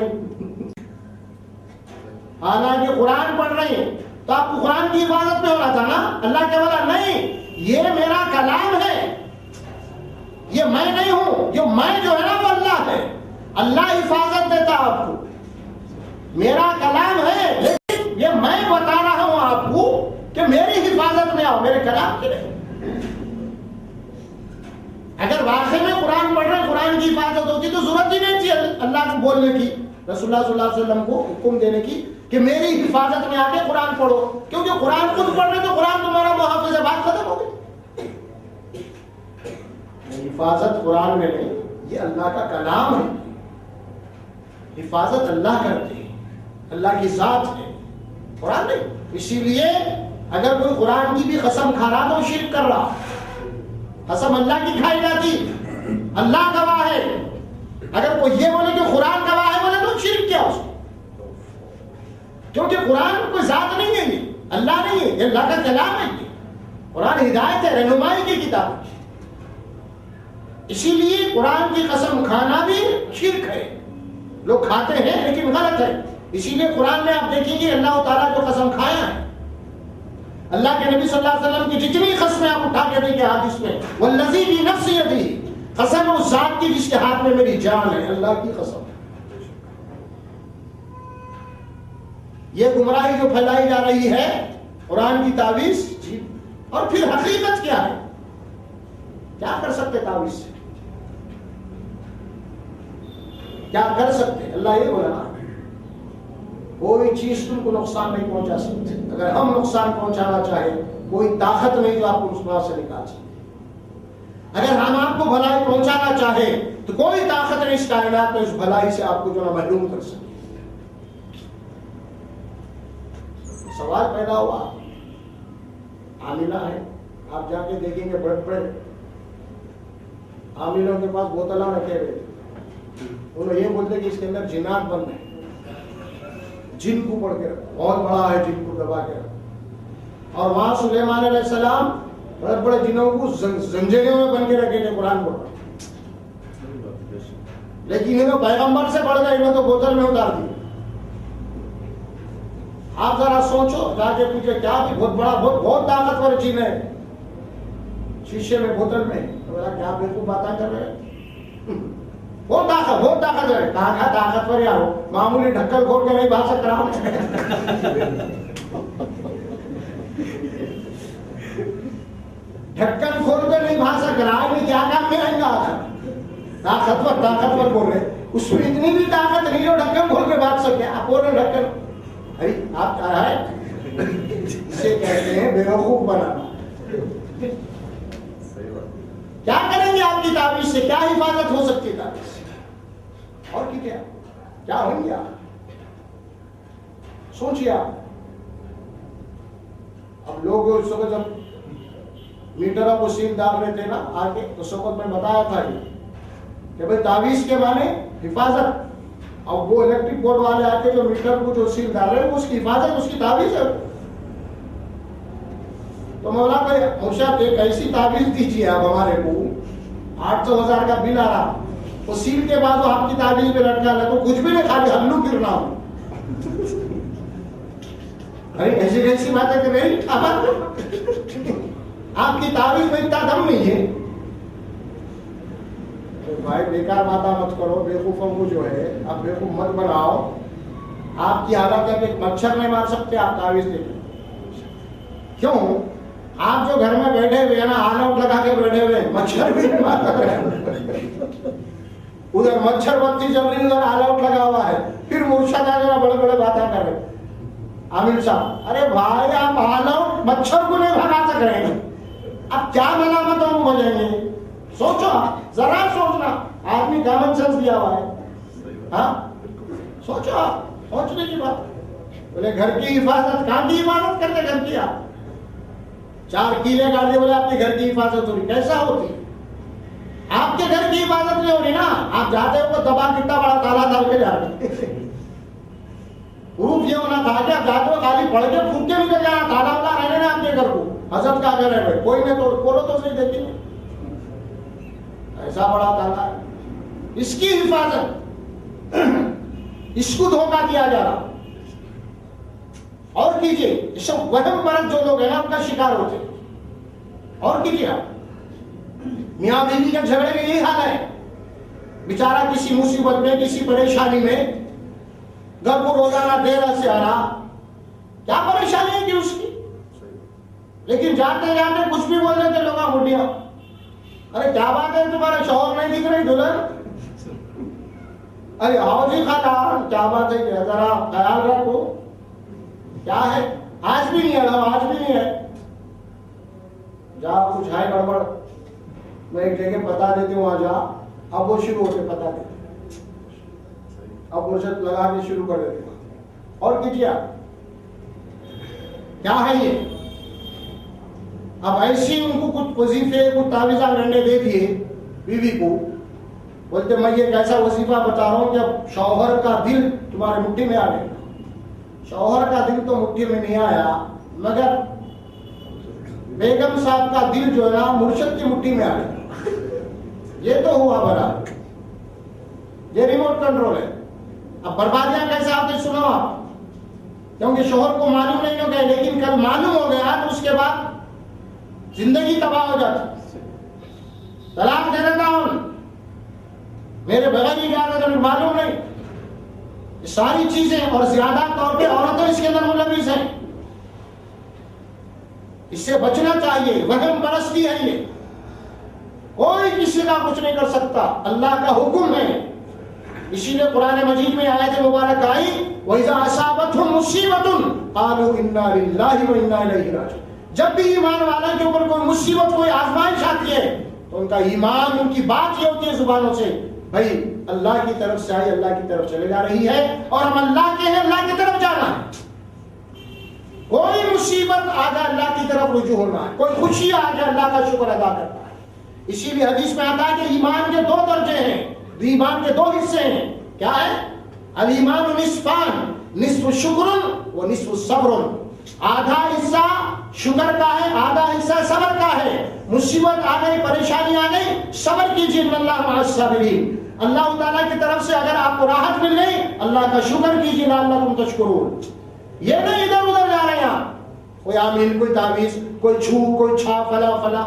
حالانکہ قرآن پڑھ رہے ہیں تو آپ کو قرآن کی حفاظت میں ہونا تھا نا، اللہ کے بولا نہیں یہ میرا کلام ہے، یہ میں نہیں ہوں، جو میں جو ہے نا وہ اللہ ہے، اللہ حفاظت دیتا آپ کو، میرا کلام ہے، لیکن یہ میں بتا رہا ہوں آپ کو کہ میری حفاظت میں آؤ، میرے کلام کے نہیں۔ اگر واقعی میں قرآن پڑھ رہے قرآن کی حفاظت ہوتی تو ضرورت ہی نہیں تھی اللہ کو بولنے کی، رسول اللہ صلی اللہ علیہ وسلم کو حکم دینے کی کہ میری حفاظت میں آ کے قرآن پڑھو، کیونکہ قرآن خود پڑھ رہے تو قرآن تمہارا محافظ ہے، بات ختم ہو گئی۔ حفاظت قرآن میں نہیں، یہ اللہ کا کلام ہے، حفاظت اللہ کرتے ہیں، اللہ کی ذات ہے، قرآن نہیں۔ اسی لیے اگر کوئی قرآن کی بھی قسم کھا رہا تو شرک کر رہا، قسم اللہ کی کھائی جاتی، اللہ گواہ ہے، اگر کوئی یہ بولے کہ قرآن گواہ ہے بولے تو شرک کیا اس کو، کیونکہ قرآن کوئی ذات نہیں ہے، یہ اللہ نہیں ہے، یہ اللہ کا کلام ہے، قرآن ہدایت ہے، رہنمائی کی کتاب ہے، اسی لیے قرآن کی قسم کھانا بھی شرک ہے، لوگ کھاتے ہیں لیکن غلط ہے۔ اسی لیے قرآن میں آپ دیکھیں گے اللہ تعالیٰ جو قسم کھایا ہے، اللہ کے نبی صلی اللہ علیہ وسلم کی جتنی قسمیں آپ اٹھا کے دیکھیں حدیث میں، والذی بنفس یدہ، قسم اس ذات کی جس کے ہاتھ میں میری جان ہے، اللہ کی قسم۔ یہ گمراہی جو پھیلائی جا رہی ہے قرآن کی تعویذ، جی، اور پھر حقیقت کیا ہے؟ کیا کر سکتے تعویذ سے؟ کیا کر سکتے؟ اللہ یہ بولا کوئی چیز تم کو نقصان نہیں پہنچا سکتی. اگر ہم نقصان پہنچانا چاہیں کوئی طاقت نہیں جو آپ کو اس بات سے نکال سکتی. اگر ہم آپ کو بھلائی پہنچانا چاہے تو کوئی طاقت نہیں اس کائنات میں اس بھلائی سے آپ کو جو ہے محروم کر سکے. سوال پیدا ہوا، عاملہ ہے، آپ جا کے دیکھیں گے بڑے بڑے عاملوں کے پاس بوتلیں رکھے ہوئے تھے. وہ لوگ یہ بولتے کہ اس کے اندر جنات بند ہیں، جن کو پڑھ کے رکھو، بہت بڑا ہے جن کو دبا کے رکھو. اور وہاں سلیمان علیہ السلام بڑے بڑے جنوں کو زنجیروں میں بن کے رکھے تھے قرآن پڑھ. لیکن انہوں پیغمبر سے پڑھ گئے، انہوں تو بوتل میں اتار دی. آپ ذرا سوچو، جا کے پوچھے کیا بھی بہت بڑا بہت طاقتور جن ہے شیشے میں بوتل میں، تو بولا کیا بیوقوف باتیں کر رہے ہیں، بہت طاقت ہے. کہاں طاقتور یا ہو، معمولی ڈھکن کھول کے نہیں بھاگ سکتا ہوں. ڈھکن کھول کے نہیں بھاگ سک رہا ہے، کیا کام میں رہیں گا. طاقتور بول رہے، اس میں اتنی بھی طاقت نہیں جو ڈھکن کھول کے بھاگ سکے. آپ بول رہے ڈھکن، آپ کہہ رہا ہے اسے کہتے ہیں بیوقوف بنانا. کیا کریں گے آپ کی تعویذ سے؟ کیا حفاظت ہو سکتی ہے تعویذ سے؟ اور کیا ہوں گے آپ؟ سوچیے آپ. اب لوگ اس وقت جب میٹروں کو سیل ڈال رہے تھے نا آگے، اس وقت میں بتایا تھا کہ بھائی تعویذ کے معنی حفاظت. اور وہ الیکٹرک بورڈ والے آ کے جو میٹر کو جو سیل ڈال رہے ہیں اس کی حفاظت، اس کی تعویذ ہے. تو مولا بھائی موشا ایک ایسی تعویذ دیجیے آپ ہمارے کو، 800,000 کا بل آ رہا، وہ سیل کے بعد وہ آپ کی تعویذ میں لٹکا ہے تو کچھ بھی نہیں، خالی ہلو گرنا ہو. ارے ایسی کیسی بات ہے کہ نہیں، آپ کی تعویذ میں اتنا دم نہیں ہے. بھائی بیکار باتیں مت کرو، بیوقوفوں کو جو ہے آپ بیوقوف مت بناؤ. آپ کی حالت ہے کہ مچھر نہیں مار سکتے آپ تعویذ دے کے. کیوں؟ آپ جو گھر میں بیٹھے ہوئے ہیں نا، آل آؤٹ لگا کے بیٹھے ہوئے، مچھر بھی نہیں مار رہے. ادھر مچھر بتی چل رہی، ادھر آل آؤٹ لگا ہوا ہے، پھر مرشد آ گیا بڑے بڑے باتیں کر رہے. عامل صاحب، ارے بھائی آپ آل آؤٹ مچھر کو نہیں بھگا سک رہے ہیں، اب کیا ملامتوں کو بجیں گے؟ سوچو، ذرا سوچنا. آدمی کامن سینس دیا ہوا ہے. ہاں سوچو، سوچنے کی بات. بولے گھر کی حفاظت، کہاں کی حفاظت کرتے گھر کی؟ آپ 4 کیلے گاڑی بولے آپ کے گھر کی حفاظت ہو رہی، کیسا ہوتی؟ آپ کے گھر کی حفاظت نہیں ہو رہی نا. آپ جاتے ہو تو دبا کتنا بڑا تالا ڈال کے جاتے. پروف یہ ہونا تھا کہ آپ جاتے ہو خالی پڑھ کے پھونک کے نکل جانا، تالا والا رہنے نا آپ کے گھر کو. حضرت کا گھر ہے بھائی، کوئی نہیں توڑ کھولو تو صحیح دیکھیں گے. ایسا بڑا تالا ہے، اس کی حفاظت. اس کو دھوکہ دیا جا رہا. اور کیجیے، اس سے وہم پرست جو لوگ ہیں نا ان کا شکار ہوتے. اور کیجیے آپ، میاں بیوی کے جھگڑے میں یہی حال ہے. بیچارہ کسی مصیبت میں، کسی پریشانی میں، گھر کو روزانہ دیر سے آ رہا، کیا پریشانی ہے کہ اس کی؟ لیکن جاتے جاتے کچھ بھی بول دیتے لوگ بڈھیا، ارے کیا بات ہے تمہارے شوہر نہیں دکھ رہی دلہن؟ ارے آؤ جی خالہ، کیا بات ہے کہ ذرا خیال رکھو. کیا ہے؟ آج بھی نہیں ہے، آج بھی نہیں ہے. جا کچھ ہے گڑبڑ، میں ایک جگہ بتا دیتی ہوں، وہاں جا. اب وہ شروع ہوتے بتا دیتے، اب مرشد لگا کے شروع کر دیتے. اور کیجیے آپ، کیا ہے یہ؟ اب ایسی ان کو کچھ وظیفے، کچھ تعویذ رنڈے دے دیے بیوی کو. بولتے میں یہ ایسا وظیفہ بتا رہا ہوں کہ اب شوہر کا دل تمہارے مٹھی میں آ گیا. شوہر کا دل تو مٹھی میں نہیں آیا، مگر بیگم صاحب کا دل جو ہے نا مرشد کی مٹھی میں آ گیا. یہ تو ہوا بڑا، یہ ریموٹ کنٹرول ہے. اب بربادیاں کیسے آتے سنو آپ، کیونکہ شوہر کو معلوم نہیں ہو گیا، لیکن کل معلوم ہو گیا تو اس کے بعد زندگی تباہ ہو جاتی. طلاق دے دیتا ہوں میرے بغیر اجازت ہے، معلوم نہیں. یہ ساری چیزیں اور زیادہ طور پہ عورتیں اس کے اندر ملوث ہیں. اس سے بچنا چاہیے. وہم پرستی ہے یہ، کوئی کسی کا کچھ نہیں کر سکتا. اللہ کا حکم ہے اسی لیے قرآن مجید میں آیت مبارک آئی وَإِذَا أَصَابَتْهُمْ مُصِيبَةٌ قَالُوا إِنَّا لِلَّهِ وَإِنَّا إِلَيْهِ راجعون. جب بھی ایمان والوں کے اوپر کوئی مصیبت کوئی آزمائش آتی ہے تو ان کا ایمان ان کی بات یہ ہوتی ہے زبانوں سے بھائی اللہ کی طرف سے آئی اللہ کی طرف چلے جا رہی ہے اور ہم اللہ کے ہیں اللہ کی طرف جانا ہے. کوئی مصیبت آ جائے اللہ کی طرف رجوع ہونا ہے, کوئی خوشی آ جائے اللہ کا شکر ادا کرنا ہے. اسی لیے حدیث میں آتا ہے کہ ایمان کے 2 درجے ہیں, ایمان کے 2 حصے ہیں. کیا ہے؟ الایمان نصفان, نصف شکر و نصف صبر. آدھا حصہ شکر کا ہے, آدھا حصہ صبر کا ہے. مصیبت آ گئی, پریشانی آ گئی, صبر کیجیے, اللہ مع الصابرین. اللہ تعالیٰ کی طرف سے اگر آپ کو راحت مل گئی اللہ کا شکر کیجیے, لعلکم تشکرون. یہ نہیں ادھر ادھر جا رہے ہیں آپ, کوئی آمین, کوئی تعویذ, کوئی چھو, کوئی چھا, فلا فلا,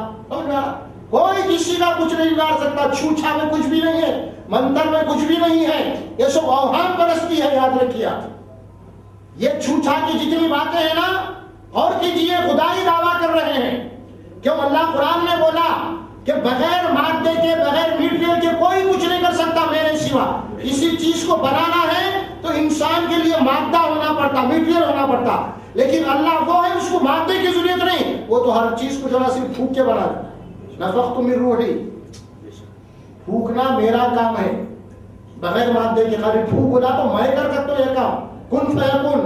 کوئی کسی کا کچھ نہیں بگاڑ سکتا. چھو چھا میں کچھ بھی نہیں ہے, منتر میں کچھ بھی نہیں ہے, یہ سب اوہام پرستی ہے, یاد رکھیے. یہ چھو چھا کی جتنی باتیں ہیں نا, اور کیجیے خدائی دعویٰ کر رہے ہیں. کیوں اللہ قرآن میں بولا کہ بغیر مادے کے بغیر میٹیریل کے کوئی کچھ نہیں کر سکتا میرے سوا. کسی چیز کو بنانا ہے تو انسان کے لیے مادہ ہونا پڑتا, میٹیریل ہونا پڑتا. لیکن اللہ وہ ہے اس کو مادے کی ضرورت نہیں, وہ تو ہر چیز کو جو ہے صرف پھونک کے بنا دیتا ہے. نفخت من روحی, پھونکنا میرا کام ہے بغیر مادے کے. خالی پھونک بولا تو میں کر سکتا ہوں یہ کام, کن فیکن,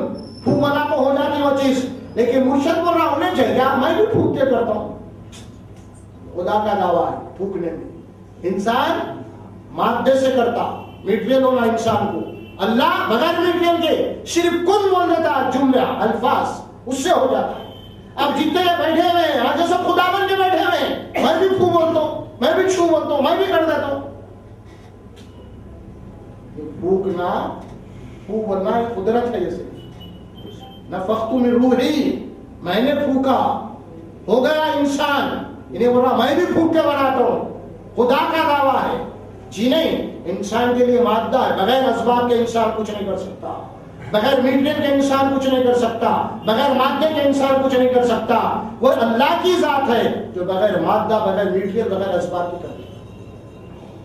پھونک بنا تو ہو جاتی وہ چیز. لیکن مرشد بول رہا انہیں چاہیے میں بھی پھونک کے کرتا ہوں. خدا کا دعویٰ ہے پھونکنے میں. انسان مادے سے کرتا, میٹیریل ہونا انسان کو. اللہ بغیر میٹیریل کے صرف کن بول دیتا, جملہ الفاظ, اس سے ہو جاتا ہے. اب جتنے بیٹھے ہوئے ہیں آج سب خدا بن کے بیٹھے ہوئے ہیں, میں بھی پھو بولتا ہوں, میں بھی چھو بولتا ہوں, میں بھی کر دیتا ہوں. پھونکنا, پھو بولنا قدرت ہے. جیسے نفخت من روحی, میں نے پھونکا, ہو گیا انسان. انہیں بول رہا میں بھی پھونک کے بناتا ہوں. خدا کا دعویٰ ہے. جی نہیں, انسان کے لیے مادہ ہے, بغیر اسباب کے انسان کچھ نہیں کر سکتا, بغیر میٹیریل کے انسان کچھ نہیں کر سکتا, بغیر مادے کے انسان کچھ نہیں کر سکتا. وہ اللہ کی ذات ہے جو بغیر مادہ, بغیر میٹیریل, بغیر اسباب کی کرتی ہے.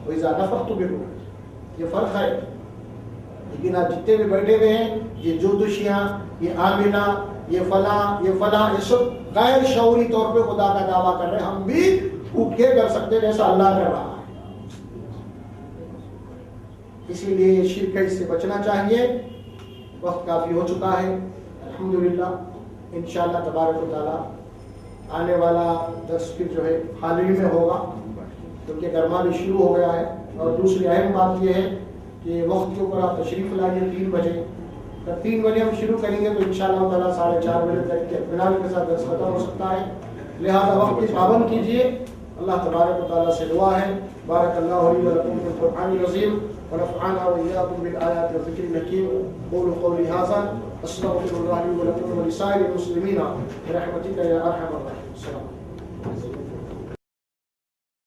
وہ اذا نفخت من روحی, یہ فرق ہے. لیکن آج جتنے بھی بیٹھے ہوئے ہیں, یہ جودشیاں, یہ آمینہ, یہ فلاں, یہ فلاں, یہ سب غیر شعوری طور پہ خدا کا دعویٰ کر رہے ہیں. ہم بھی پھونک کے کر سکتے ہیں جیسا اللہ کر رہا ہے. اسی لیے شرک ہے, اس سے بچنا چاہیے. وقت کافی ہو چکا ہے. الحمدللہ انشاءاللہ تبارک و تعالی آنے والا درس پھر جو ہے حاضری میں ہوگا, کیونکہ گرما بھی شروع ہو گیا ہے. اور دوسری اہم بات یہ ہے کہ وقت کے اوپر آپ تشریف لائیے 3 بجے. جب 3 بجے ہم شروع کریں گے تو انشاءاللہ تعالی 4:30 بجے تک کے اطمینان کے ساتھ درس ختم ہو سکتا ہے. لہذا وقت کی پابند کیجیے. اللہ تبارک و تعالی سے دعا ہے بارک اللہ لی و لکم فی القرآن العظیم ونفعنا وإياكم بالآيات والذكر الحكيم. قولوا قولي هذا أستغفر الله لي ولكم ولسائر المسلمين برحمتك يا أرحم الراحمين. السلام عليكم.